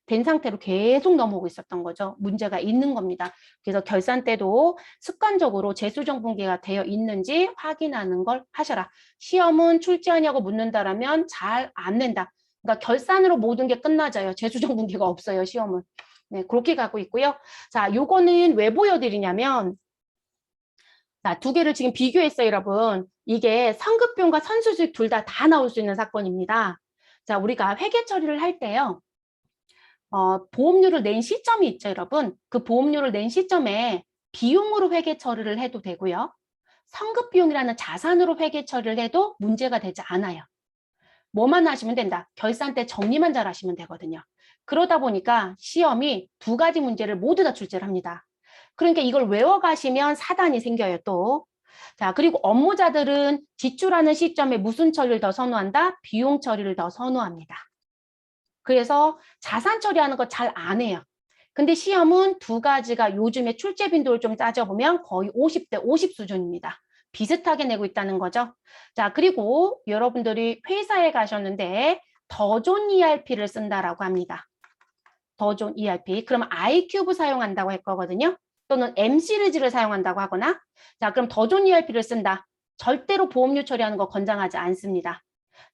된 상태로 계속 넘어오고 있었던 거죠. 문제가 있는 겁니다. 그래서 결산 때도 습관적으로 재수정 분기가 되어 있는지 확인하는 걸 하셔라. 시험은 출제하냐고 묻는다라면 잘 안 낸다. 그러니까 결산으로 모든 게 끝나져요. 재수정 분기가 없어요, 시험은. 네, 그렇게 가고 있고요. 자, 요거는 왜 보여드리냐면 자, 두 개를 지금 비교했어요, 여러분. 이게 상급비용과 선수수익 둘 다 나올 수 있는 사건입니다. 자, 우리가 회계 처리를 할 때요. 보험료를 낸 시점이 있죠, 여러분. 그 보험료를 낸 시점에 비용으로 회계 처리를 해도 되고요. 성급비용이라는 자산으로 회계 처리를 해도 문제가 되지 않아요. 뭐만 하시면 된다. 결산 때 정리만 잘 하시면 되거든요. 그러다 보니까 시험이 두 가지 문제를 모두 다 출제를 합니다. 그러니까 이걸 외워가시면 사단이 생겨요, 또. 자, 그리고 업무자들은 지출하는 시점에 무슨 처리를 더 선호한다? 비용 처리를 더 선호합니다. 그래서 자산 처리하는 거 잘 안 해요. 근데 시험은 두 가지가 요즘에 출제 빈도를 좀 따져보면 거의 50대 50 수준입니다. 비슷하게 내고 있다는 거죠. 자, 그리고 여러분들이 회사에 가셨는데 더 좋은 ERP를 쓴다라고 합니다. 더 좋은 ERP. 그러면 i큐브 사용한다고 할 거거든요. 또는 M 시리즈를 사용한다고 하거나 자, 그럼 더 좋은 ERP를 쓴다. 절대로 보험료 처리하는 거 권장하지 않습니다.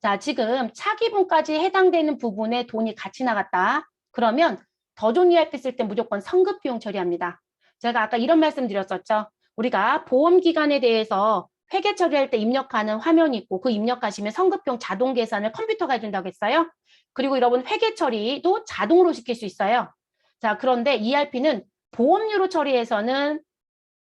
자, 지금 차기분까지 해당되는 부분에 돈이 같이 나갔다. 그러면 더 좋은 ERP 쓸 때 무조건 성급 비용 처리합니다. 제가 아까 이런 말씀 드렸었죠. 우리가 보험기간에 대해서 회계 처리할 때 입력하는 화면이 있고 그 입력하시면 성급 비용 자동 계산을 컴퓨터가 해준다고 했어요. 그리고 여러분 회계 처리도 자동으로 시킬 수 있어요. 자, 그런데 ERP는 보험료로 처리해서는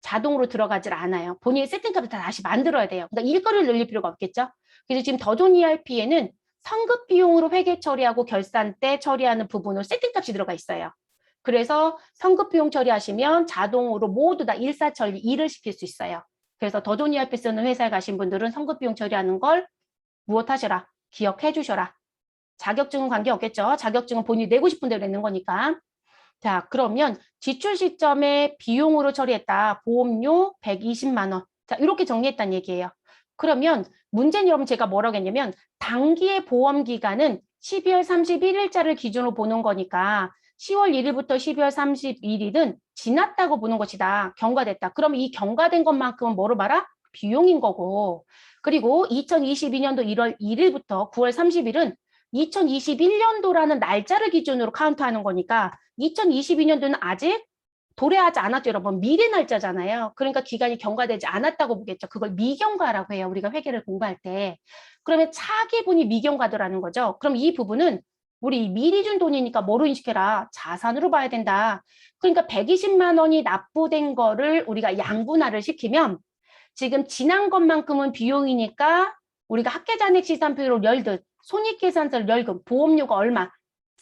자동으로 들어가질 않아요. 본인이 세팅값을 다 다시 만들어야 돼요. 그러니까 일거리를 늘릴 필요가 없겠죠. 그래서 지금 더 좋은 ERP에는 성급 비용으로 회계 처리하고 결산 때 처리하는 부분으로 세팅값이 들어가 있어요. 그래서 성급 비용 처리하시면 자동으로 모두 다 일사천리 일을 시킬 수 있어요. 그래서 더 좋은 ERP 쓰는 회사에 가신 분들은 성급 비용 처리하는 걸 무엇 하셔라? 기억해 주셔라. 자격증은 관계없겠죠. 자격증은 본인이 내고 싶은 대로 내는 거니까. 자, 그러면 지출 시점에 비용으로 처리했다. 보험료 120만 원. 자, 이렇게 정리했다는 얘기예요. 그러면 문제는 여러분 제가 뭐라고 했냐면 단기의 보험 기간은 12월 31일자를 기준으로 보는 거니까 10월 1일부터 12월 31일은 지났다고 보는 것이다. 경과됐다. 그러면 이 경과된 것만큼은 뭐로 봐라? 비용인 거고. 그리고 2022년도 1월 1일부터 9월 30일은 2021년도라는 날짜를 기준으로 카운트하는 거니까 2022년도는 아직 도래하지 않았죠, 여러분. 미래 날짜잖아요. 그러니까 기간이 경과되지 않았다고 보겠죠. 그걸 미경과라고 해요. 우리가 회계를 공부할 때. 그러면 차기분이 미경과더라는 거죠. 그럼 이 부분은 우리 미리 준 돈이니까 뭐로 인식해라? 자산으로 봐야 된다. 그러니까 120만 원이 납부된 거를 우리가 양분할을 시키면 지금 지난 것만큼은 비용이니까 우리가 학계잔액 시산표로 열듯 손익계산서를 열금 보험료가 얼마?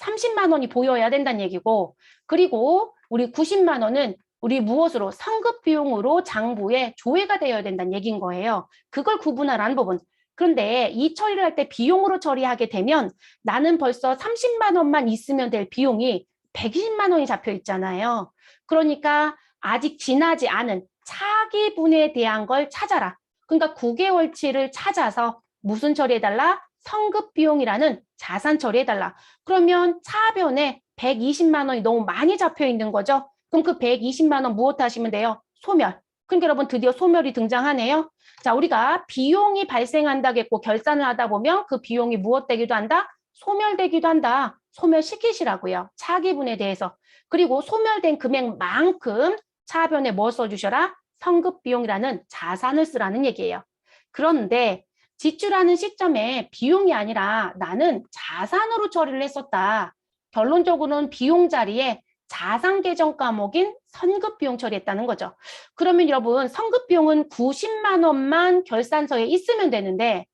30만 원이 보여야 된다는 얘기고 그리고 우리 90만 원은 우리 무엇으로? 성급 비용으로 장부에 조회가 되어야 된다는 얘기인 거예요. 그걸 구분하라는 부분. 그런데 이 처리를 할 때 비용으로 처리하게 되면 나는 벌써 30만 원만 있으면 될 비용이 120만 원이 잡혀 있잖아요. 그러니까 아직 지나지 않은 차기분에 대한 걸 찾아라. 그러니까 9개월치를 찾아서 무슨 처리해달라? 성급 비용이라는 자산 처리해달라. 그러면 차변에 120만 원이 너무 많이 잡혀 있는 거죠. 그럼 그 120만 원 무엇 하시면 돼요? 소멸. 그러니까 여러분 드디어 소멸이 등장하네요. 자, 우리가 비용이 발생한다겠고 결산을 하다 보면 그 비용이 무엇 되기도 한다? 소멸되기도 한다. 소멸시키시라고요. 차기분에 대해서. 그리고 소멸된 금액만큼 차변에 뭐 써주셔라? 성급 비용이라는 자산을 쓰라는 얘기예요. 그런데 지출하는 시점에 비용이 아니라 나는 자산으로 처리를 했었다. 결론적으로는 비용 자리에 자산 계정 과목인 선급 비용 처리했다는 거죠. 그러면 여러분 선급 비용은 90만 원만 결산서에 있으면 되는데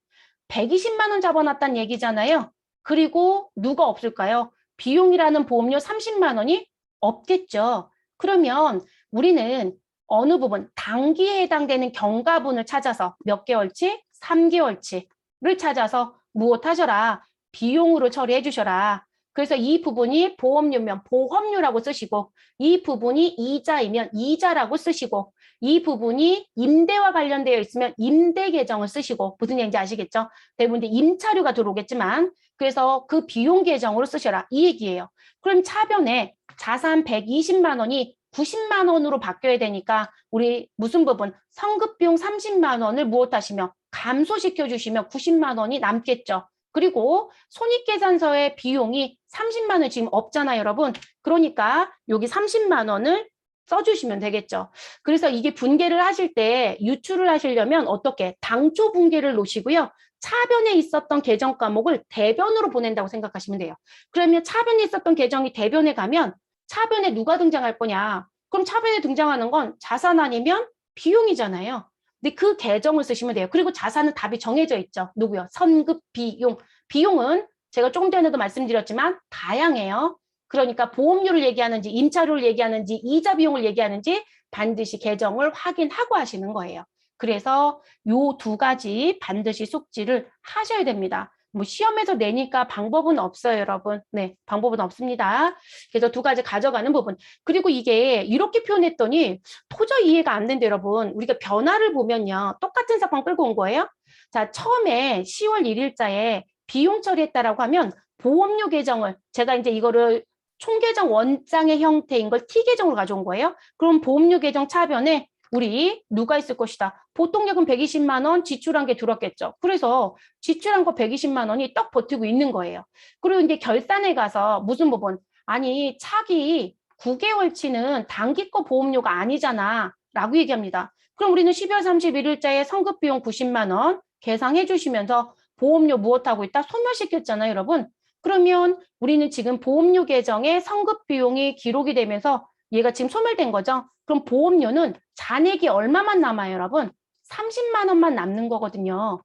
120만 원 잡아놨다는 얘기잖아요. 그리고 누가 없을까요? 비용이라는 보험료 30만 원이 없겠죠. 그러면 우리는 어느 부분 단기에 해당되는 경과분을 찾아서 몇 개월치? 3개월치를 찾아서 무엇 하셔라? 비용으로 처리해 주셔라. 그래서 이 부분이 보험료면 보험료라고 쓰시고 이 부분이 이자이면 이자라고 쓰시고 이 부분이 임대와 관련되어 있으면 임대 계정을 쓰시고 무슨 얘기인지 아시겠죠? 대부분 임차료가 들어오겠지만 그래서 그 비용 계정으로 쓰셔라 이 얘기예요. 그럼 차변에 자산 120만 원이 90만 원으로 바뀌어야 되니까 우리 무슨 부분 성급비용 30만 원을 무엇하시며 감소시켜 주시면 90만 원이 남겠죠. 그리고 손익계산서의 비용이 30만 원 지금 없잖아요, 여러분. 그러니까 여기 30만 원을 써주시면 되겠죠. 그래서 이게 분계를 하실 때 유출을 하시려면 어떻게? 당초 분계를 놓으시고요. 차변에 있었던 계정 과목을 대변으로 보낸다고 생각하시면 돼요. 그러면 차변에 있었던 계정이 대변에 가면 차변에 누가 등장할 거냐? 그럼 차변에 등장하는 건 자산 아니면 비용이잖아요. 근데 그 계정을 쓰시면 돼요. 그리고 자산은 답이 정해져 있죠. 누구요? 선급 비용. 비용은 제가 조금 전에도 말씀드렸지만 다양해요. 그러니까 보험료를 얘기하는지 임차료를 얘기하는지 이자 비용을 얘기하는지 반드시 계정을 확인하고 하시는 거예요. 그래서 요 두 가지 반드시 숙지를 하셔야 됩니다. 뭐 시험에서 내니까 방법은 없어요, 여러분. 네, 방법은 없습니다. 그래서 두 가지 가져가는 부분. 그리고 이게 이렇게 표현했더니 도저히 이해가 안 된대, 여러분. 우리가 변화를 보면요. 똑같은 사건 끌고 온 거예요. 자, 처음에 10월 1일자에 비용 처리했다라고 하면 보험료 계정을 제가 이제 이거를 총계정 원장의 형태인 걸 T계정으로 가져온 거예요. 그럼 보험료 계정 차변에 우리 누가 있을 것이다. 보통예금 120만 원 지출한 게 들었겠죠. 그래서 지출한 거 120만 원이 떡 버티고 있는 거예요. 그리고 이제 결산에 가서 무슨 부분? 아니 차기 9개월치는 단기 거 보험료가 아니잖아 라고 얘기합니다. 그럼 우리는 12월 31일자에 성급비용 90만 원 계상해 주시면서 보험료 무엇하고 있다? 소멸시켰잖아요, 여러분. 그러면 우리는 지금 보험료 계정에 성급 비용이 기록이 되면서 얘가 지금 소멸된 거죠. 그럼 보험료는 잔액이 얼마만 남아요, 여러분? 30만 원만 남는 거거든요.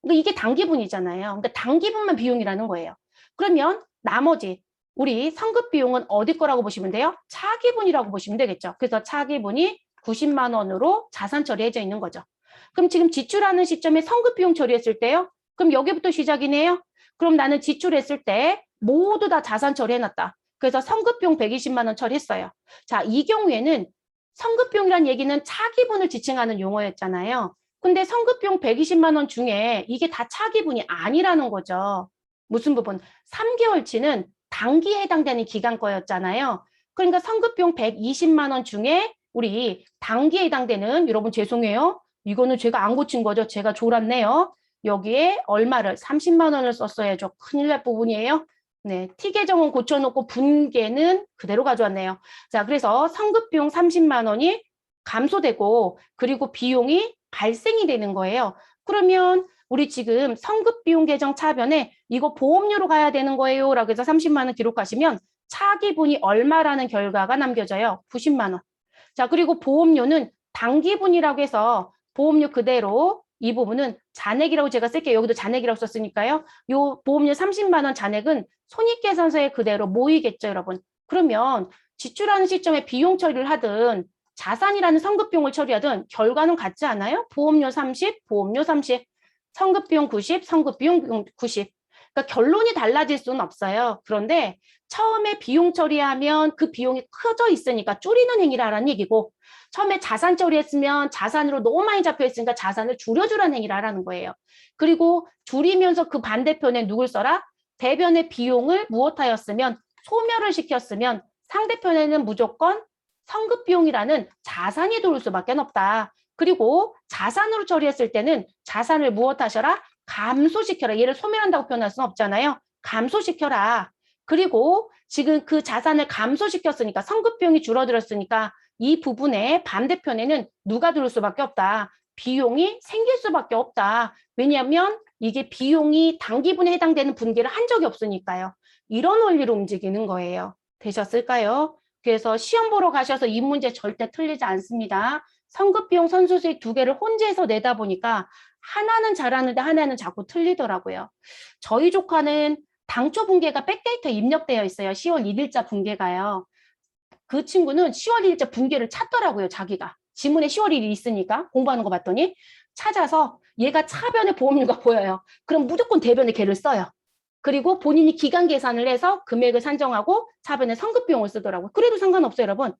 그러니까 이게 단기분이잖아요. 그러니까 단기분만 비용이라는 거예요. 그러면 나머지 우리 성급 비용은 어디 거라고 보시면 돼요? 차기분이라고 보시면 되겠죠. 그래서 차기분이 90만 원으로 자산 처리해져 있는 거죠. 그럼 지금 지출하는 시점에 성급 비용 처리했을 때요? 그럼 여기부터 시작이네요. 그럼 나는 지출했을 때 모두 다 자산 처리해놨다. 그래서 성급 비용 120만 원 처리했어요. 자, 이 경우에는 성급 비용이라는 얘기는 차기분을 지칭하는 용어였잖아요. 근데 성급 비용 120만 원 중에 이게 다 차기분이 아니라는 거죠. 무슨 부분? 3개월치는 단기에 해당되는 기간 거였잖아요. 그러니까 성급 비용 120만 원 중에 우리 단기에 해당되는, 여러분 죄송해요. 이거는 제가 안 고친 거죠. 제가 졸았네요. 여기에 얼마를 30만 원을 썼어야죠. 큰일 날 부분이에요. 네, T 계정은 고쳐놓고 분계는 그대로 가져왔네요. 자, 그래서 성급 비용 30만 원이 감소되고 그리고 비용이 발생이 되는 거예요. 그러면 우리 지금 성급 비용 계정 차변에 이거 보험료로 가야 되는 거예요. 라고 해서 30만 원 기록하시면 차기분이 얼마라는 결과가 남겨져요. 90만 원. 자, 그리고 보험료는 단기분이라고 해서 보험료 그대로 이 부분은 잔액이라고 제가 쓸게요. 여기도 잔액이라고 썼으니까요. 요 보험료 30만 원 잔액은 손익계산서에 그대로 모이겠죠, 여러분. 그러면 지출하는 시점에 비용 처리를 하든 자산이라는 성급비용을 처리하든 결과는 같지 않아요? 보험료 30, 보험료 30, 성급비용 90, 성급비용 90. 그러니까 결론이 달라질 수는 없어요. 그런데 처음에 비용 처리하면 그 비용이 커져 있으니까 줄이는 행위라는 얘기고, 처음에 자산 처리했으면 자산으로 너무 많이 잡혀 있으니까 자산을 줄여주라는 행위라는 거예요. 그리고 줄이면서 그 반대편에 누굴 써라? 대변의 비용을 무엇하였으면 소멸을 시켰으면 상대편에는 무조건 성급비용이라는 자산이 들어올 수밖에 없다. 그리고 자산으로 처리했을 때는 자산을 무엇하셔라? 감소시켜라. 얘를 소멸한다고 표현할 수는 없잖아요. 감소시켜라. 그리고 지금 그 자산을 감소시켰으니까 성급비용이 줄어들었으니까 이 부분의 반대편에는 누가 들어올 수밖에 없다. 비용이 생길 수밖에 없다. 왜냐하면 이게 비용이 단기분에 해당되는 분기를 한 적이 없으니까요. 이런 원리로 움직이는 거예요. 되셨을까요? 그래서 시험 보러 가셔서 이 문제 절대 틀리지 않습니다. 성급비용, 선수수익 두 개를 혼재해서 내다 보니까 하나는 잘하는데 하나는 자꾸 틀리더라고요. 저희 조카는 당초 분계가 백데이터에 입력되어 있어요. 10월 1일자 분계가요. 그 친구는 10월 1일자 분계를 찾더라고요. 자기가. 지문에 10월 1일이 있으니까 공부하는 거 봤더니 찾아서 얘가 차변에 보험료가 보여요. 그럼 무조건 대변에 걔를 써요. 그리고 본인이 기간 계산을 해서 금액을 산정하고 차변에 성급비용을 쓰더라고요. 그래도 상관없어요, 여러분.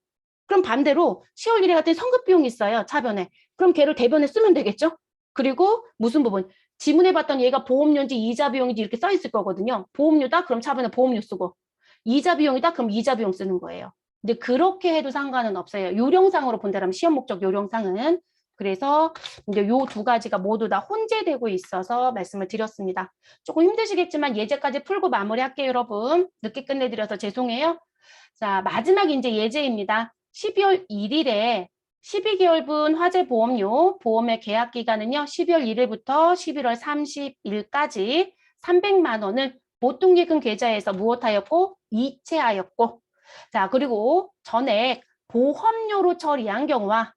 그럼 반대로 10월 1일 같은 성급비용이 있어요, 차변에. 그럼 걔를 대변에 쓰면 되겠죠? 그리고 무슨 부분? 지문해 봤더니 얘가 보험료인지 이자 비용인지 이렇게 써 있을 거거든요. 보험료다? 그럼 차변에 보험료 쓰고. 이자 비용이다? 그럼 이자 비용 쓰는 거예요. 근데 그렇게 해도 상관은 없어요. 요령상으로 본다면 시험 목적 요령상은. 그래서 이제 요 두 가지가 모두 다 혼재되고 있어서 말씀을 드렸습니다. 조금 힘드시겠지만 예제까지 풀고 마무리할게요, 여러분. 늦게 끝내드려서 죄송해요. 자, 마지막 이제 예제입니다. 12월 1일에 12개월분 화재보험료 보험의 계약 기간은요. 12월 1일부터 11월 30일까지 300만 원을 보통예금 계좌에서 무엇하였고 이체하였고, 자, 그리고 전액 보험료로 처리한 경우와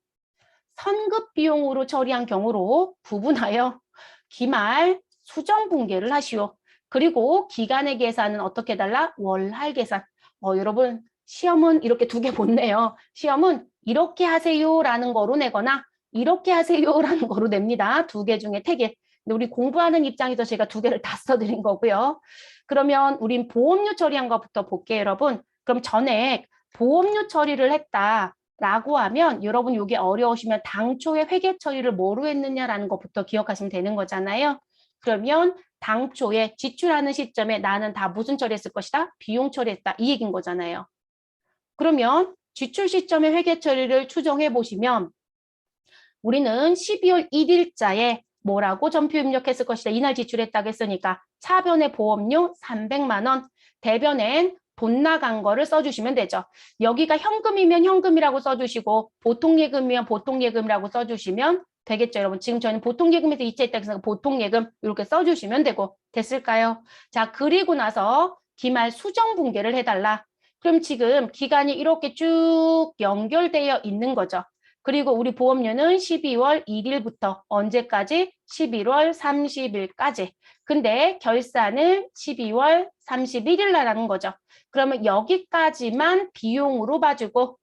선급 비용으로 처리한 경우로 구분하여 기말 수정 분계를 하시오. 그리고 기간의 계산은 어떻게 달라? 월할 계산. 여러분 시험은 이렇게 두 개 본네요. 시험은 이렇게 하세요라는 거로 내거나 이렇게 하세요라는 거로 냅니다. 두 개 중에 택일. 근데 우리 공부하는 입장에서 제가 두 개를 다 써드린 거고요. 그러면 우린 보험료 처리한 것부터 볼게요, 여러분. 그럼 전액 보험료 처리를 했다라고 하면 여러분 이게 어려우시면 당초에 회계 처리를 뭐로 했느냐라는 것부터 기억하시면 되는 거잖아요. 그러면 당초에 지출하는 시점에 나는 다 무슨 처리했을 것이다? 비용 처리했다. 이 얘기인 거잖아요. 그러면 지출 시점의 회계 처리를 추정해 보시면 우리는 12월 1일자에 뭐라고 전표 입력했을 것이다. 이날 지출했다고 했으니까 차변의 보험료 300만 원, 대변엔 돈 나간 거를 써주시면 되죠. 여기가 현금이면 현금이라고 써주시고 보통예금이면 보통예금이라고 써주시면 되겠죠, 여러분. 지금 저는 보통예금에서 이체했다고 해서 보통예금 이렇게 써주시면 되고 됐을까요? 자, 그리고 나서 기말 수정분계를 해달라. 그럼 지금 기간이 이렇게 쭉 연결되어 있는 거죠. 그리고 우리 보험료는 12월 1일부터 언제까지? 11월 30일까지. 근데 결산은 12월 31일 날 하는 거죠. 그러면 여기까지만 비용으로 봐주고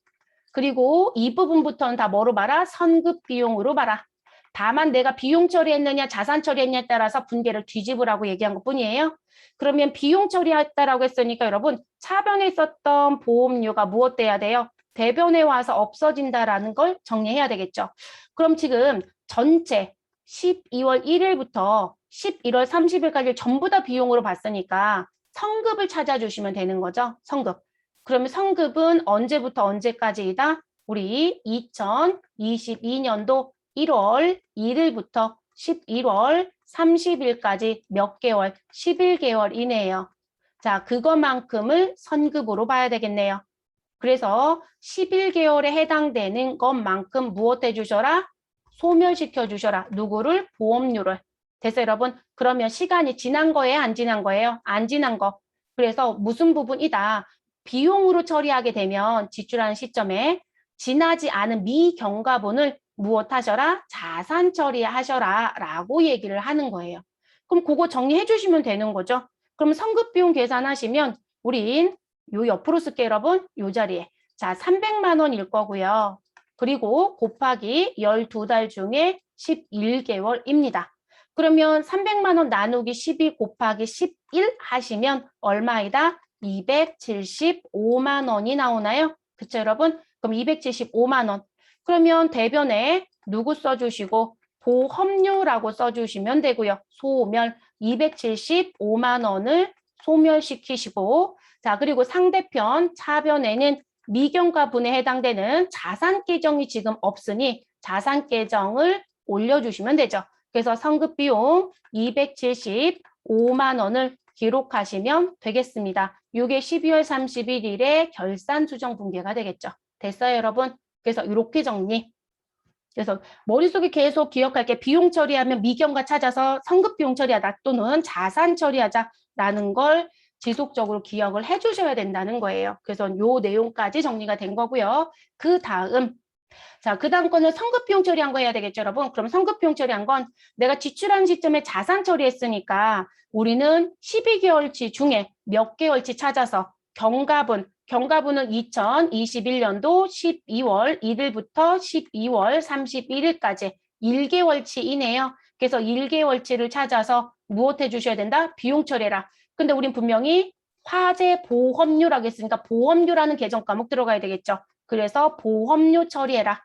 그리고 이 부분부터는 다 뭐로 봐라? 선급 비용으로 봐라. 다만 내가 비용 처리했느냐 자산 처리했냐에 따라서 분계를 뒤집으라고 얘기한 것뿐이에요. 그러면 비용 처리했다라고 했으니까 여러분 차변에 있었던 보험료가 무엇 돼야 돼요? 대변에 와서 없어진다라는 걸 정리해야 되겠죠. 그럼 지금 전체 12월 1일부터 11월 30일까지 전부 다 비용으로 봤으니까 성급을 찾아주시면 되는 거죠. 성급. 그러면 성급은 언제부터 언제까지이다? 우리 2022년도 1월 1일부터 11월 30일까지 몇 개월? 11개월 이내예요. 자, 그것만큼을 선급으로 봐야 되겠네요. 그래서 11개월에 해당되는 것만큼 무엇 해주셔라? 소멸시켜 주셔라. 누구를? 보험료를. 됐어요, 여러분? 그러면 시간이 지난 거예요? 안 지난 거예요? 안 지난 거. 그래서 무슨 부분이다? 비용으로 처리하게 되면 지출하는 시점에 지나지 않은 미경과분을 무엇 하셔라? 자산 처리하셔라 라고 얘기를 하는 거예요. 그럼 그거 정리해 주시면 되는 거죠. 그럼 성급비용 계산하시면 우린 요 옆으로 쓸게요, 여러분. 요 자리에. 자, 300만 원일 거고요. 그리고 곱하기 12달 중에 11개월입니다. 그러면 300만 원 나누기 12 곱하기 11 하시면 얼마이다? 275만 원이 나오나요? 그쵸, 여러분? 그럼 275만 원. 그러면 대변에 누구 써주시고 보험료라고 써주시면 되고요. 소멸 275만 원을 소멸시키시고 자, 그리고 상대편 차변에는 미경과분에 해당되는 자산 계정이 지금 없으니 자산 계정을 올려주시면 되죠. 그래서 성급비용 275만 원을 기록하시면 되겠습니다. 이게 12월 31일에 결산 수정 분계가 되겠죠. 됐어요, 여러분? 그래서 이렇게 정리. 그래서 머릿속에 계속 기억할 게 비용 처리하면 미경과 찾아서 성급 비용 처리하다 또는 자산 처리하자라는 걸 지속적으로 기억을 해주셔야 된다는 거예요. 그래서 요 내용까지 정리가 된 거고요. 그 다음 자, 그 다음 거는 성급 비용 처리한 거 해야 되겠죠, 여러분? 그럼 성급 비용 처리한 건 내가 지출한 시점에 자산 처리했으니까 우리는 12개월치 중에 몇 개월치 찾아서 경과분은 2021년도 12월 1일부터 12월 31일까지 1개월치이네요. 그래서 1개월치를 찾아서 무엇 해주셔야 된다? 비용 처리해라. 근데 우린 분명히 화재 보험료라고 했으니까 보험료라는 계정 과목 들어가야 되겠죠. 그래서 보험료 처리해라.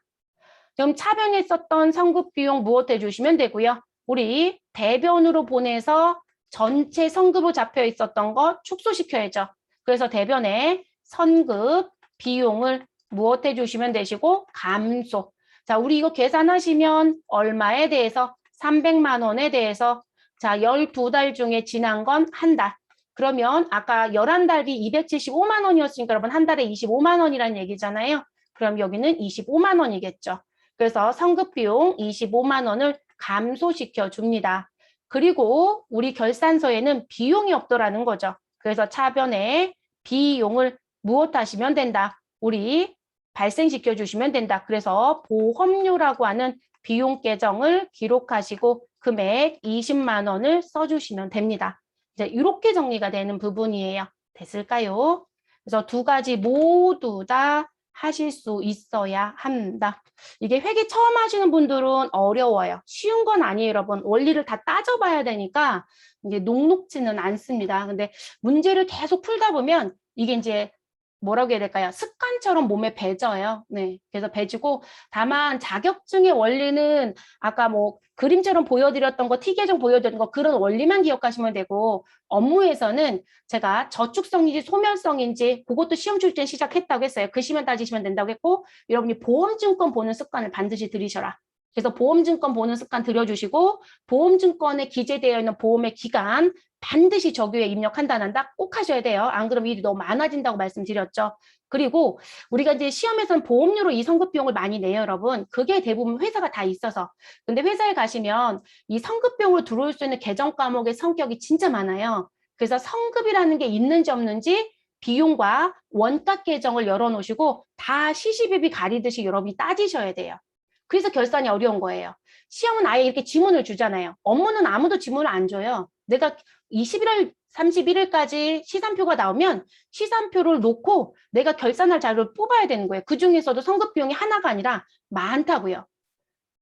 그럼 차변에 있었던 성급 비용 무엇 해주시면 되고요. 우리 대변으로 보내서 전체 성급으로 잡혀 있었던 거 축소시켜야죠. 그래서 대변에 선급 비용을 무엇 해주시면 되시고 감소. 자, 우리 이거 계산하시면 얼마에 대해서 300만 원에 대해서 자, 12달 중에 지난 건 한 달. 그러면 아까 11달이 275만 원이었으니까 여러분 한 달에 25만 원이라는 얘기잖아요. 그럼 여기는 25만 원이겠죠. 그래서 성급 비용 25만 원을 감소시켜 줍니다. 그리고 우리 결산서에는 비용이 없더라는 거죠. 그래서 차변에 비용을 무엇 하시면 된다? 우리 발생시켜 주시면 된다. 그래서 보험료라고 하는 비용 계정을 기록하시고 금액 20만 원을 써주시면 됩니다. 이제 이렇게 정리가 되는 부분이에요. 됐을까요? 그래서 두 가지 모두 다 하실 수 있어야 한다. 이게 회계 처음 하시는 분들은 어려워요. 쉬운 건 아니에요, 여러분. 원리를 다 따져봐야 되니까 이게 녹록지는 않습니다. 근데 문제를 계속 풀다 보면 이게 이제 뭐라고 해야 될까요? 습관처럼 몸에 배져요. 네. 그래서 배지고 다만 자격증의 원리는 아까 뭐 그림처럼 보여드렸던 거, T계정 보여드렸던 거 그런 원리만 기억하시면 되고 업무에서는 제가 저축성인지 소멸성인지 그것도 시험 출제 시작했다고 했어요. 글씨만 따지시면 된다고 했고 여러분이 보험증권 보는 습관을 반드시 들이셔라. 그래서 보험증권 보는 습관 들여주시고 보험증권에 기재되어 있는 보험의 기간 반드시 정규에 입력한다 꼭 하셔야 돼요. 안 그러면 일이 너무 많아진다고 말씀드렸죠. 그리고 우리가 이제 시험에서는 보험료로 이 성급 비용을 많이 내요, 여러분. 그게 대부분 회사가 다 있어서. 근데 회사에 가시면 이 성급 비용으로 들어올 수 있는 계정 과목의 성격이 진짜 많아요. 그래서 성급이라는 게 있는지 없는지 비용과 원가 계정을 열어놓으시고 다 시시비비 가리듯이 여러분이 따지셔야 돼요. 그래서 결산이 어려운 거예요. 시험은 아예 이렇게 지문을 주잖아요. 업무는 아무도 지문을 안 줘요. 내가 21월 31일까지 시산표가 나오면 시산표를 놓고 내가 결산할 자료를 뽑아야 되는 거예요. 그 중에서도 선급 비용이 하나가 아니라 많다고요.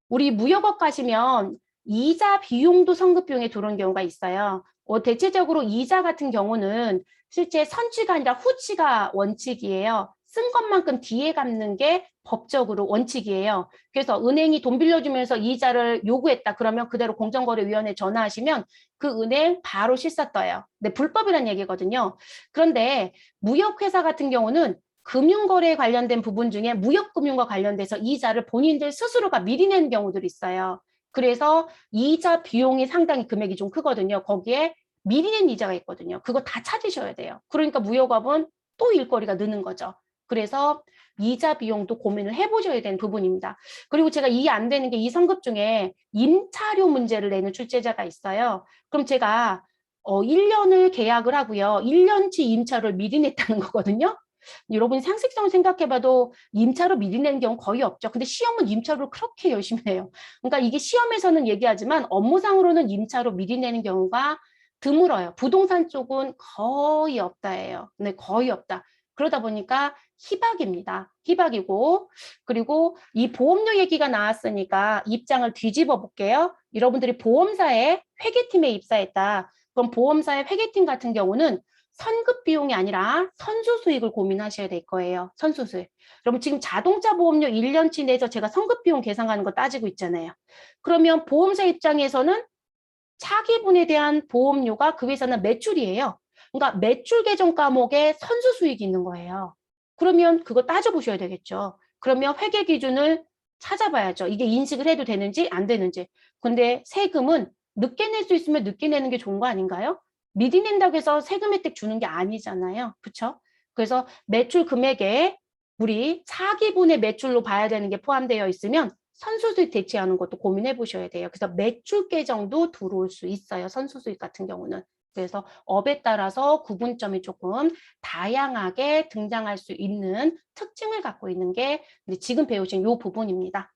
우리 무역업 가시면 이자 비용도 선급 비용에 들어오는 경우가 있어요. 대체적으로 이자 같은 경우는 실제 선치가 아니라 후치가 원칙이에요. 쓴 것만큼 뒤에 갚는 게 법적으로 원칙이에요. 그래서 은행이 돈 빌려주면서 이자를 요구했다. 그러면 그대로 공정거래위원회에 전화하시면 그 은행 바로 실사 떠요. 근데 불법이란 얘기거든요. 그런데 무역회사 같은 경우는 금융거래에 관련된 부분 중에 무역금융과 관련돼서 이자를 본인들 스스로가 미리 내는 경우들이 있어요. 그래서 이자 비용이 상당히 금액이 좀 크거든요. 거기에 미리 낸 이자가 있거든요. 그거 다 찾으셔야 돼요. 그러니까 무역업은 또 일거리가 느는 거죠. 그래서 이자 비용도 고민을 해보셔야 되는 부분입니다. 그리고 제가 이해 안 되는 게 이 선급 중에 임차료 문제를 내는 출제자가 있어요. 그럼 제가 1년을 계약을 하고요. 1년치 임차료를 미리 냈다는 거거든요. 여러분 상식적으로 생각해봐도 임차로 미리 내는 경우 거의 없죠. 근데 시험은 임차로 그렇게 열심히 해요. 그러니까 이게 시험에서는 얘기하지만 업무상으로는 임차로 미리 내는 경우가 드물어요. 부동산 쪽은 거의 없다예요. 네, 거의 없다. 그러다 보니까 희박입니다. 희박이고, 그리고 이 보험료 얘기가 나왔으니까 입장을 뒤집어 볼게요. 여러분들이 보험사에 회계팀에 입사했다. 그럼 보험사의 회계팀 같은 경우는 선급 비용이 아니라 선수 수익을 고민하셔야 될 거예요. 선수 수익. 그럼 지금 자동차 보험료 1년치 내에서 제가 선급 비용 계산하는 거 따지고 있잖아요. 그러면 보험사 입장에서는 차기분에 대한 보험료가 그 회사는 매출이에요. 그러니까 매출 계정 과목에 선수 수익이 있는 거예요. 그러면 그거 따져보셔야 되겠죠. 그러면 회계 기준을 찾아봐야죠. 이게 인식을 해도 되는지 안 되는지. 근데 세금은 늦게 낼 수 있으면 늦게 내는 게 좋은 거 아닌가요? 미리 낸다고 해서 세금 혜택 주는 게 아니잖아요. 그렇죠? 그래서 매출 금액에 우리 차기분의 매출로 봐야 되는 게 포함되어 있으면 선수수익 대체하는 것도 고민해 보셔야 돼요. 그래서 매출 계정도 들어올 수 있어요. 선수수익 같은 경우는. 그래서 업에 따라서 구분점이 조금 다양하게 등장할 수 있는 특징을 갖고 있는 게 지금 배우신 이 부분입니다.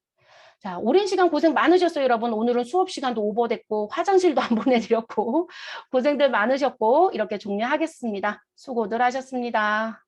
자, 오랜 시간 고생 많으셨어요, 여러분. 오늘은 수업 시간도 오버됐고 화장실도 안 보내드렸고 고생들 많으셨고 이렇게 종료하겠습니다. 수고들 하셨습니다.